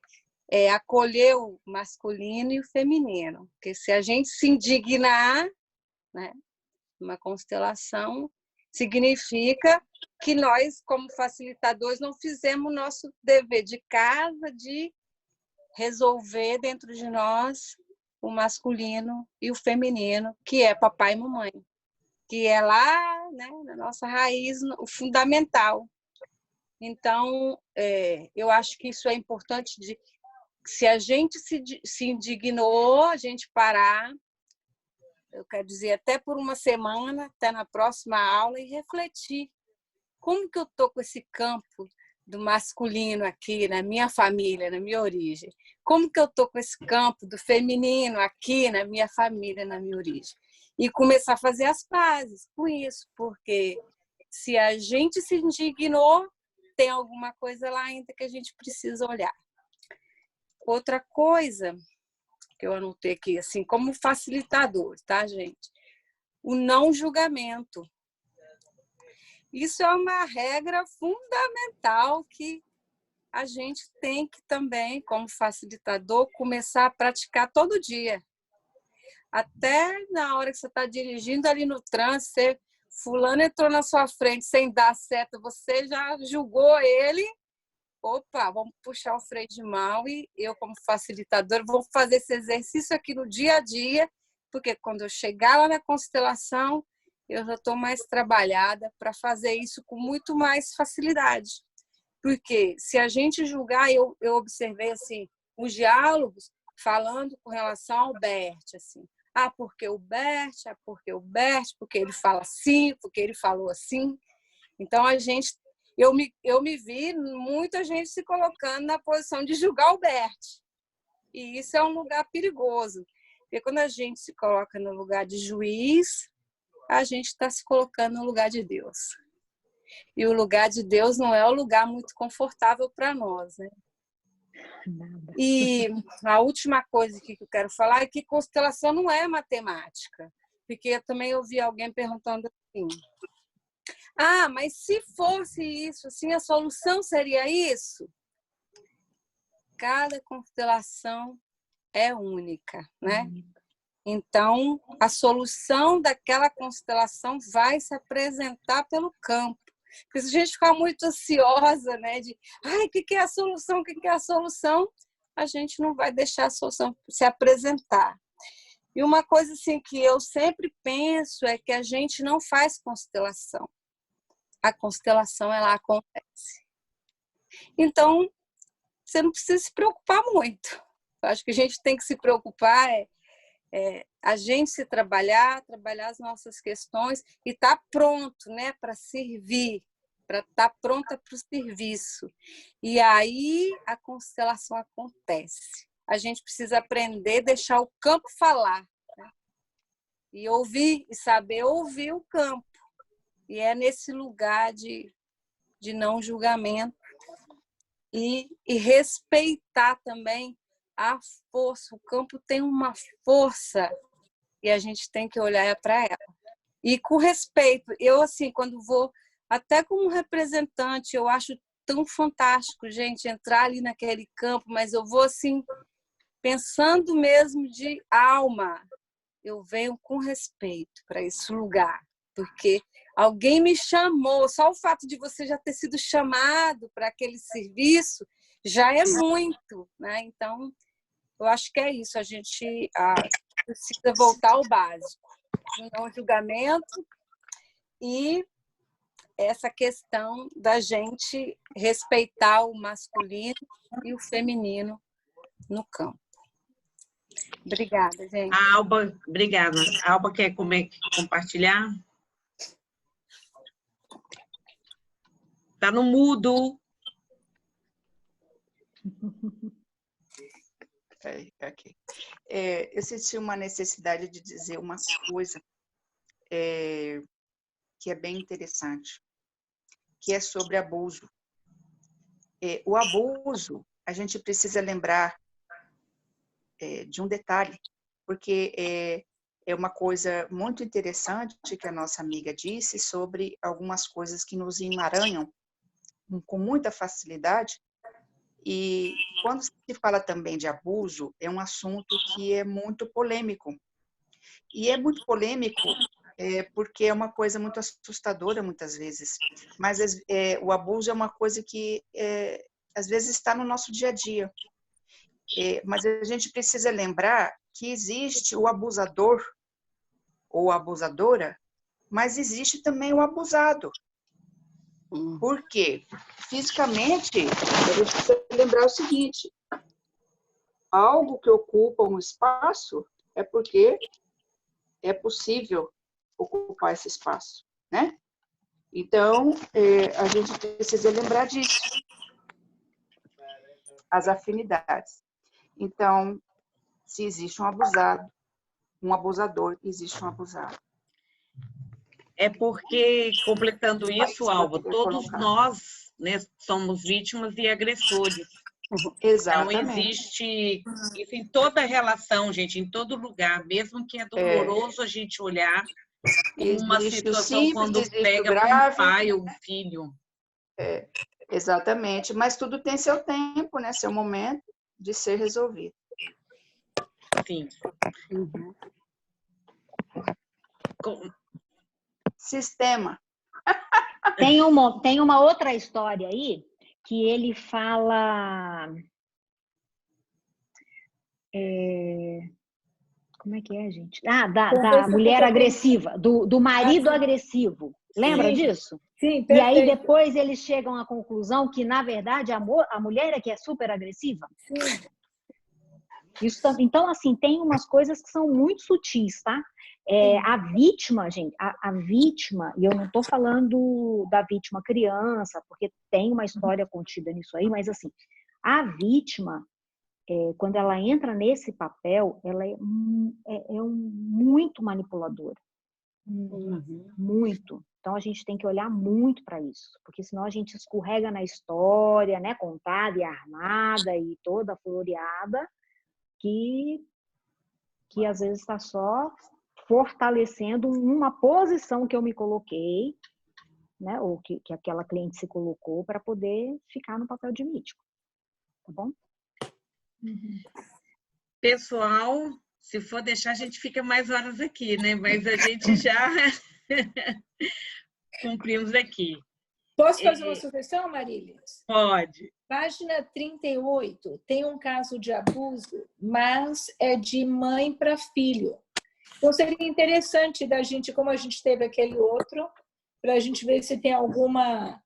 acolher o masculino e o feminino. Porque se a gente se indignar, né, uma constelação, Significa que nós, como facilitadores, não fizemos o nosso dever de casa de resolver dentro de nós o masculino e o feminino, que é papai e mamãe, que é lá, né, na nossa raiz, o fundamental. Então, eu acho que isso é importante, se a gente se indignou, a gente parar, eu quero dizer, até por uma semana, até na próxima aula, e refletir. Como que eu estou com esse campo do masculino aqui na minha família, na minha origem? Como que eu estou com esse campo do feminino aqui na minha família, na minha origem? E começar a fazer as pazes com isso, porque se a gente se indignou, tem alguma coisa lá ainda que a gente precisa olhar. Outra coisa que eu anotei aqui, assim, como facilitador, tá, gente? O não julgamento. Isso é uma regra fundamental que a gente tem que também, como facilitador, começar a praticar todo dia. Até na hora que você está dirigindo ali no trânsito, fulano entrou na sua frente sem dar seta, você já julgou ele. Opa, vamos puxar o freio de mão e eu, como facilitadora, vou fazer esse exercício aqui no dia a dia, porque quando eu chegar lá na constelação, eu já estou mais trabalhada para fazer isso com muito mais facilidade. Porque se a gente julgar, eu observei assim, os diálogos falando com relação ao Bert, assim, porque o Bert, porque ele fala assim, porque ele falou assim. Então, eu me vi muita gente se colocando na posição de julgar o Bert. E isso é um lugar perigoso. Porque quando a gente se coloca no lugar de juiz, a gente está se colocando no lugar de Deus. E o lugar de Deus não é um lugar muito confortável para nós, né?
Nada.
E a última coisa que eu quero falar é que constelação não é matemática. Porque eu também ouvi alguém perguntando assim, mas se fosse isso, assim, a solução seria isso? Cada constelação é única, né? Então, a solução daquela constelação vai se apresentar pelo campo. Porque se a gente ficar muito ansiosa, né, de o que é a solução, o que é a solução, a gente não vai deixar a solução se apresentar. E uma coisa assim que eu sempre penso é que a gente não faz constelação. A constelação, ela acontece. Então, você não precisa se preocupar muito. Eu acho que a gente tem que se preocupar a gente se trabalhar as nossas questões e estar pronto, né, para servir, para estar pronta para o serviço. E aí a constelação acontece. A gente precisa aprender a deixar o campo falar, né? E ouvir, e saber ouvir o campo. E é nesse lugar de não julgamento e respeitar também a força. O campo tem uma força e a gente tem que olhar para ela. E com respeito. Eu, assim, quando vou, até como representante, eu acho tão fantástico, gente, entrar ali naquele campo, mas eu vou, assim, pensando mesmo de alma. Eu venho com respeito para esse lugar, porque alguém me chamou. Só o fato de você já ter sido chamado para aquele serviço já é muito, né? Então, eu acho que é isso. A gente precisa voltar ao básico. Não julgamento e essa questão da gente respeitar o masculino e o feminino no campo. Obrigada, gente.
Alba, obrigada. A Alba quer compartilhar? Está no mudo.
Okay. Eu senti uma necessidade de dizer uma coisa que é bem interessante, que é sobre abuso. O abuso, a gente precisa lembrar de um detalhe, porque é uma coisa muito interessante que a nossa amiga disse sobre algumas coisas que nos emaranham com muita facilidade. E quando se fala também de abuso, é um assunto que é muito polêmico. E é muito polêmico porque é uma coisa muito assustadora muitas vezes. Mas o abuso é uma coisa que às vezes está no nosso dia a dia. Mas a gente precisa lembrar que existe o abusador ou abusadora, mas existe também o abusado. Por quê? Fisicamente, a gente precisa lembrar o seguinte: algo que ocupa um espaço é porque é possível ocupar esse espaço, né? Então, a gente precisa lembrar disso. As afinidades. Então, se existe um abusado, um abusador, existe um abusado.
É porque, completando isso, Alba, todos nós, né, somos vítimas e agressores.
Exatamente.
Então, existe isso em toda relação, gente, em todo lugar. Mesmo que é doloroso a gente olhar uma situação quando pega um pai ou um filho.
Exatamente. Mas tudo tem seu tempo, né? Seu momento de ser resolvido.
Sim.
Sistema.
Tem uma outra história aí que ele fala... como é que é, gente? Da mulher agressiva, do marido agressivo. Lembra disso?
Sim,
perfeito. E aí depois eles chegam à conclusão que, na verdade, a mulher é que é super agressiva.
Sim.
Então, assim, tem umas coisas que são muito sutis, tá? A vítima, gente, a vítima, e eu não estou falando da vítima criança, porque tem uma história contida nisso aí, mas assim, a vítima, quando ela entra nesse papel, ela é muito manipuladora. Muito. Então, a gente tem que olhar muito para isso, porque senão a gente escorrega na história, né, contada e armada e toda floreada, que às vezes está só fortalecendo uma posição que eu me coloquei, né, ou que aquela cliente se colocou para poder ficar no papel de vítima. Tá bom?
Pessoal, se for deixar, a gente fica mais horas aqui, né? Mas a gente já cumprimos aqui.
Posso fazer uma sugestão, Marílias?
Pode.
Página 38, tem um caso de abuso, mas é de mãe para filho. Então, seria interessante da gente, como a gente teve aquele outro, para a gente ver se tem alguma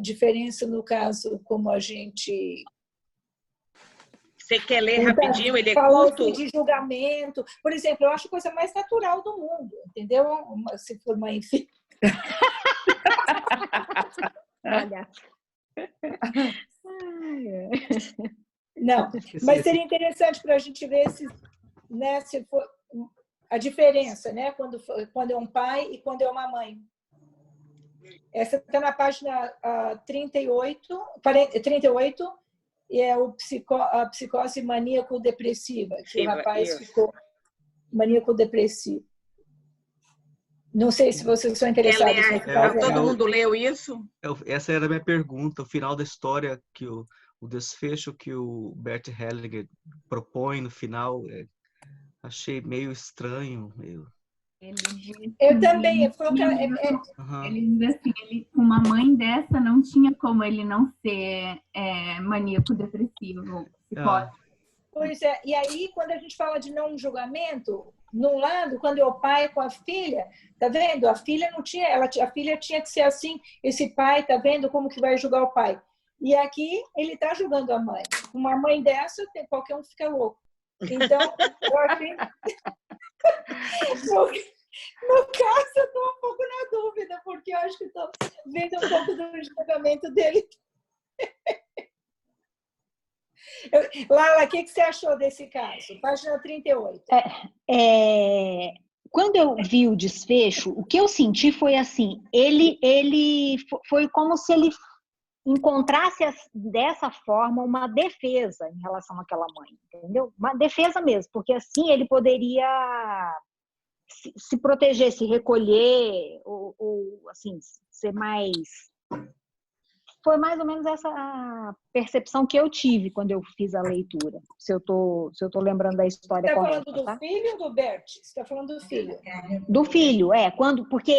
diferença no caso, como a gente...
Você quer ler rapidinho? Ele é
falou
curto?
De julgamento. Por exemplo, eu acho a coisa mais natural do mundo, entendeu? Se for mãe e filho.
Olha.
Não, mas seria interessante para a gente ver se, né, se for a diferença, né, quando é um pai e quando é uma mãe. Essa está na página 38, e é a psicose maníaco-depressiva, que o rapaz ficou maníaco-depressivo. Não sei se vocês são interessados.
Todo mundo leu isso?
Essa era a minha pergunta. O final da história, que o desfecho que o Bert Hellinger propõe no final, achei meio estranho.
Eu também.
Ele diz assim, com uma mãe dessa não tinha como ele não ser maníaco depressivo, psicótico.
Pois é, e aí quando a gente fala de não julgamento, num lado, quando é o pai com a filha, tá vendo? A filha não tinha, a filha tinha que ser assim, esse pai, tá vendo como que vai julgar o pai? E aqui ele tá julgando a mãe. Uma mãe dessa, qualquer um fica louco. Então, eu achei... No caso, eu estou um pouco na dúvida, porque eu acho que estou vendo um pouco do julgamento dele. Lala, o que você achou desse caso? Página 38.
Quando eu vi o desfecho, o que eu senti foi assim, ele foi como se ele encontrasse dessa forma uma defesa em relação àquela mãe, entendeu? Uma defesa mesmo, porque assim ele poderia se proteger, se recolher, ou assim, ser mais foi mais ou menos essa a percepção que eu tive quando eu fiz a leitura. Se eu tô lembrando da história correta.
Você está falando do filho ou do Bert? Você está falando do filho?
Do filho, porque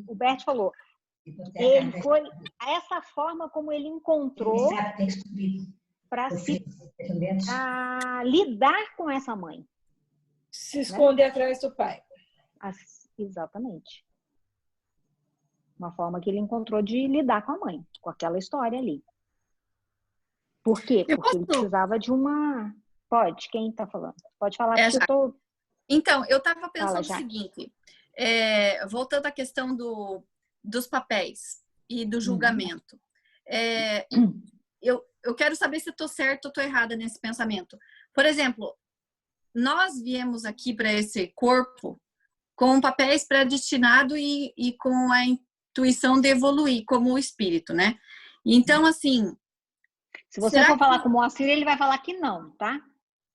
o Bert falou, ele foi essa forma como ele encontrou para lidar com essa mãe.
Se esconder atrás do pai.
Exatamente. Uma forma que ele encontrou de lidar com a mãe, com aquela história ali. Por quê? Porque ele precisava de uma... Pode, quem está falando? Pode falar, porque eu tô...
Então, eu estava pensando o seguinte, voltando à questão dos papéis e do julgamento. Eu quero saber se eu estou certa ou estou errada nesse pensamento. Por exemplo, nós viemos aqui para esse corpo com papéis predestinados e com a intuição de evoluir como o espírito, né? Então, assim...
Se você for falar com o Moacir, ele vai falar que não, tá?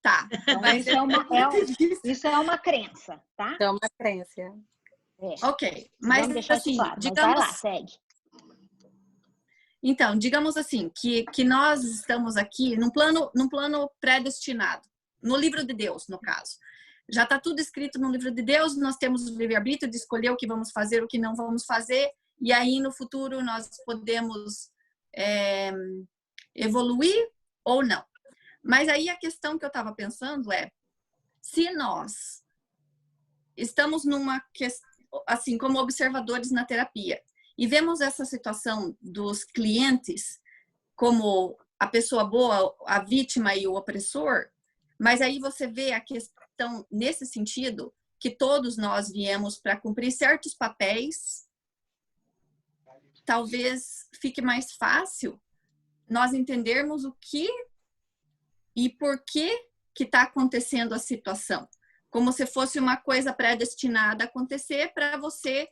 Tá.
Então, isso é uma crença, tá?
É uma crença.
Ok. Mas, assim,
claro,
digamos...
Mas vai lá, segue.
Então, digamos assim, que nós estamos aqui num plano predestinado, no livro de Deus, no caso. Já está tudo escrito no livro de Deus, nós temos o livre-arbítrio de escolher o que vamos fazer, o que não vamos fazer, e aí no futuro nós podemos evoluir ou não. Mas aí a questão que eu estava pensando é, se nós estamos numa questão, assim, como observadores na terapia, e vemos essa situação dos clientes como a pessoa boa, a vítima e o opressor, mas aí você vê a questão nesse sentido que todos nós viemos para cumprir certos papéis, talvez fique mais fácil nós entendermos o que e por que está acontecendo a situação. Como se fosse uma coisa predestinada a acontecer para você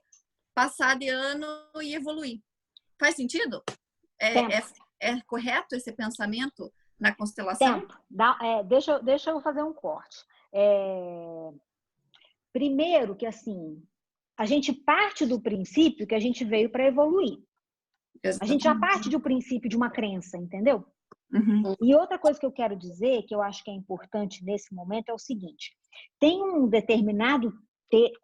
passar de ano e evoluir. Faz sentido? É correto esse pensamento na constelação?
Deixa eu fazer um corte. Primeiro que, assim, a gente parte do princípio que a gente veio para evoluir. Exatamente. A gente já parte do princípio de uma crença, entendeu?
Uhum.
E outra coisa que eu quero dizer, que eu acho que é importante nesse momento, é o seguinte. Tem um determinado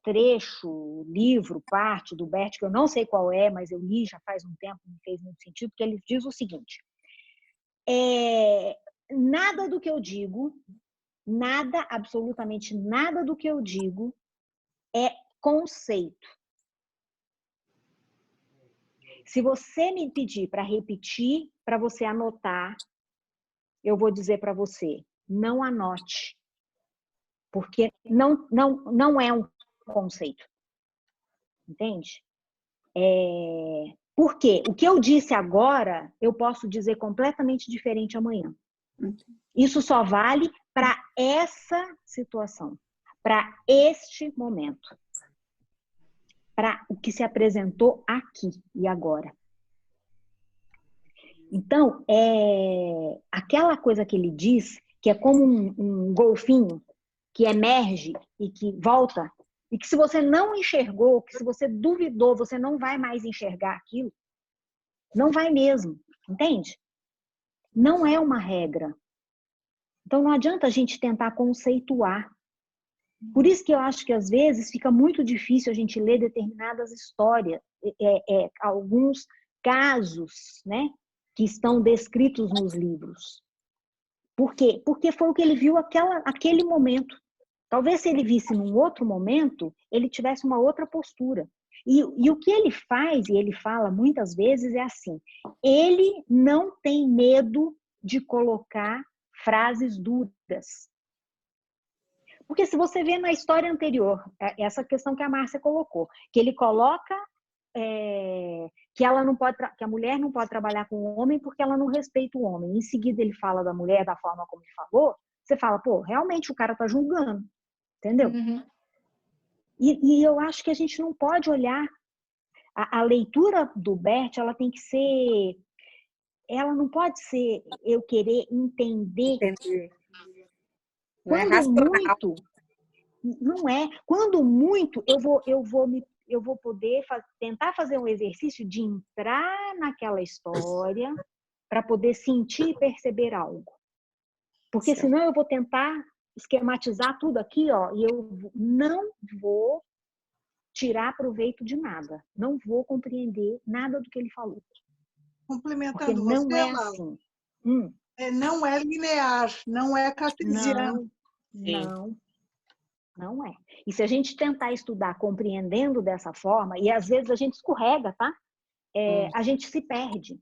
trecho, livro, parte do Bert, que eu não sei qual é, mas eu li já faz um tempo, não fez muito sentido, porque ele diz o seguinte. Nada do que eu digo, absolutamente nada do que eu digo é conceito. Se você me pedir para repetir, para você anotar, eu vou dizer para você, não anote. Porque não é um conceito. Entende? Porque o que eu disse agora, eu posso dizer completamente diferente amanhã. Isso só vale para essa situação, para este momento, para o que se apresentou aqui e agora. Então, aquela coisa que ele diz, que é como um golfinho que emerge e que volta, e que se você não enxergou, que se você duvidou, você não vai mais enxergar aquilo, não vai mesmo, entende? Não é uma regra. Então, não adianta a gente tentar conceituar. Por isso que eu acho que, às vezes, fica muito difícil a gente ler determinadas histórias, alguns casos, né, que estão descritos nos livros. Por quê? Porque foi o que ele viu aquele momento. Talvez se ele visse num outro momento, ele tivesse uma outra postura. E o que ele faz, e ele fala muitas vezes, é assim, ele não tem medo de colocar frases duras. Porque se você vê na história anterior, essa questão que a Márcia colocou, que ele coloca que a mulher não pode trabalhar com o homem porque ela não respeita o homem. Em seguida ele fala da mulher da forma como ele falou, você fala, pô, realmente o cara tá julgando, entendeu?
Uhum.
E eu acho que a gente não pode olhar, a leitura do Bert, ela tem que ser, ela não pode ser eu querer entender.
Não é
Quando
racional.
muito, não é. Quando muito, eu vou me eu vou poder tentar fazer um exercício de entrar naquela história para poder sentir e perceber algo. Porque senão eu vou tentar esquematizar tudo aqui, ó, e eu não vou tirar proveito de nada. Não vou compreender nada do que ele falou.
Complementando
porque não
você,
é
Laura,
assim.
Não é linear, não é cartesiano.
Não é. E se a gente tentar estudar compreendendo dessa forma, e às vezes a gente escorrega, tá? A gente se perde.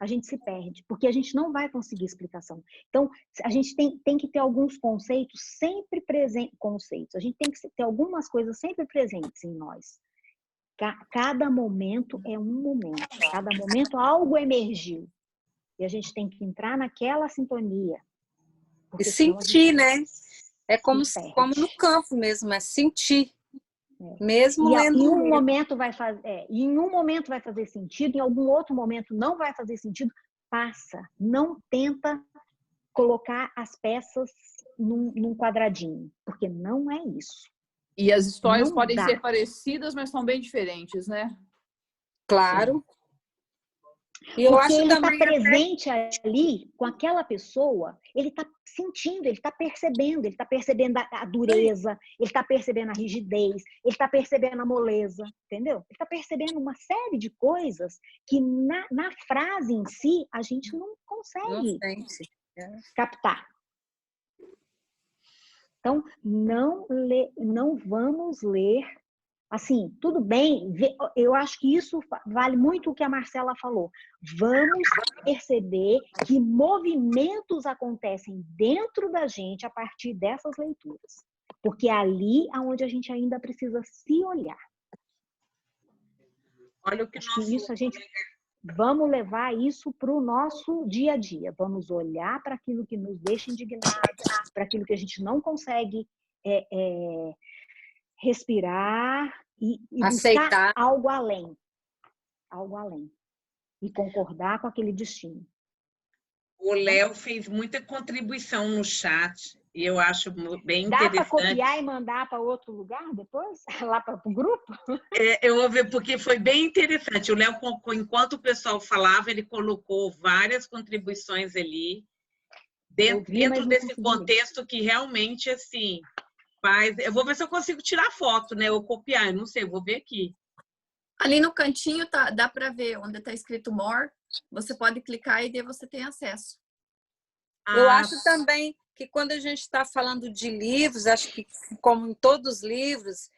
A gente se perde, porque a gente não vai conseguir explicação. Então, a gente tem que ter alguns conceitos sempre presentes. A gente tem que ter algumas coisas sempre presentes em nós. Cada momento é um momento. Cada momento algo emergiu. E a gente tem que entrar naquela sintonia.
E sentir, né? É como no campo mesmo, é sentir. Mesmo lendo.
Em um momento vai fazer, em um momento vai fazer sentido, em algum outro momento não vai fazer sentido. Passa. Não tenta colocar as peças num quadradinho, porque não é isso.
E as histórias
Não
podem
dá.
ser parecidas, mas são bem diferentes, né?
Claro.
E eu acho ele está presente ali com aquela pessoa, ele está sentindo, ele está percebendo a dureza, ele está percebendo a rigidez, ele está percebendo a moleza, entendeu? Ele está percebendo uma série de coisas que na frase em si a gente não consegue captar. Então, não vamos ler. Assim, tudo bem, eu acho que isso vale muito o que a Marcela falou. Vamos perceber que movimentos acontecem dentro da gente a partir dessas leituras. Porque é ali onde a gente ainda precisa se olhar.
Olha o que
vamos levar isso para o nosso dia a dia. Vamos olhar para aquilo que nos deixa indignados, para aquilo que a gente não consegue respirar e buscar algo além. E concordar com aquele destino.
O Léo fez muita contribuição no chat e eu acho bem interessante.
Dá para copiar e mandar para outro lugar depois? Lá para o grupo?
Eu vou ver, porque foi bem interessante. O Léo, enquanto o pessoal falava, ele colocou várias contribuições ali, dentro desse contexto que realmente, assim, faz... Eu vou ver se eu consigo tirar foto, né? Ou copiar, eu não sei, eu vou ver aqui.
Ali no cantinho dá para ver onde está escrito More. Você pode clicar e daí você tem acesso.
Eu acho também que quando a gente está falando de livros, acho que como em todos os livros,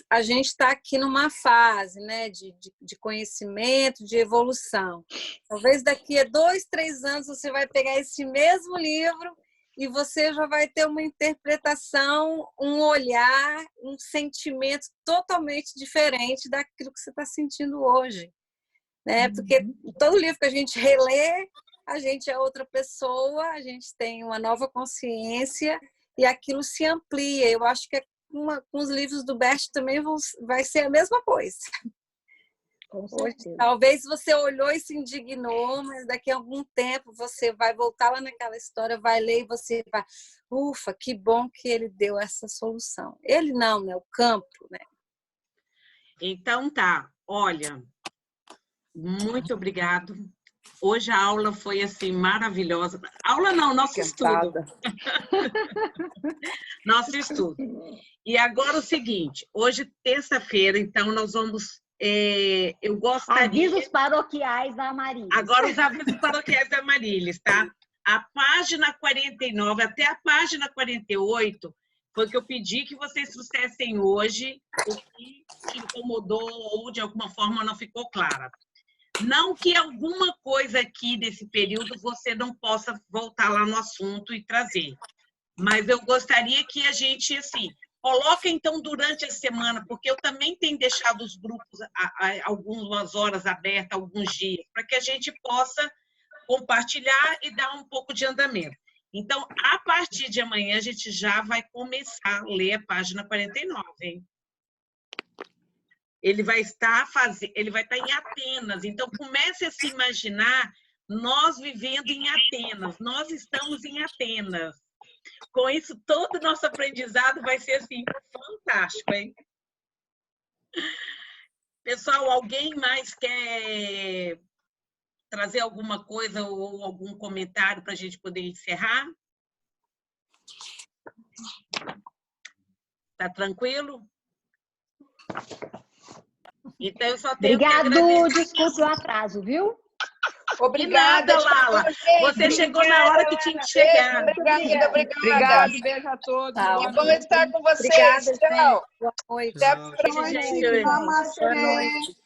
a gente está aqui numa fase, né, de conhecimento, de evolução. Talvez daqui a 2, 3 anos você vai pegar esse mesmo livro e você já vai ter uma interpretação, um olhar, um sentimento totalmente diferente daquilo que você está sentindo hoje. Né? Porque todo livro que a gente relê, a gente é outra pessoa, a gente tem uma nova consciência e aquilo se amplia. Eu acho que com os livros do Bert também vai ser a mesma coisa. Hoje, talvez você olhou e se indignou, mas daqui a algum tempo você vai voltar lá naquela história, vai ler e você vai, ufa, que bom que ele deu essa solução. Ele não, né? O campo, né?
Então tá, olha, muito obrigado. Hoje a aula foi assim maravilhosa. Aula não, nosso estudo. Nosso estudo. E agora o seguinte, hoje terça-feira, então nós vamos eu gostaria...
Avisos paroquiais da Amarilis.
Agora os avisos paroquiais da Amarilis, tá? A página 49 até a página 48 foi que eu pedi que vocês trouxessem hoje o que te incomodou ou de alguma forma não ficou clara. Não que alguma coisa aqui desse período você não possa voltar lá no assunto e trazer, mas eu gostaria que a gente, assim, coloca então durante a semana, porque eu também tenho deixado os grupos algumas horas abertas, alguns dias, para que a gente possa compartilhar e dar um pouco de andamento. Então, a partir de amanhã, a gente já vai começar a ler a página 49, hein? Ele vai estar em Atenas. Então, comece a se imaginar nós vivendo em Atenas. Nós estamos em Atenas. Com isso, todo o nosso aprendizado vai ser assim, fantástico, hein? Pessoal, alguém mais quer trazer alguma coisa ou algum comentário para a gente poder encerrar? Tá tranquilo? Então, eu só tenho que agradecer.
Desculpe o atraso, viu?
Obrigada,
Lala. Você chegou na hora que tinha que chegar.
Obrigada.
Obrigado, beijo a todos.
Que bom estar com vocês. Tchau.
Boa noite.
Até a próxima.
Boa noite.
Boa noite.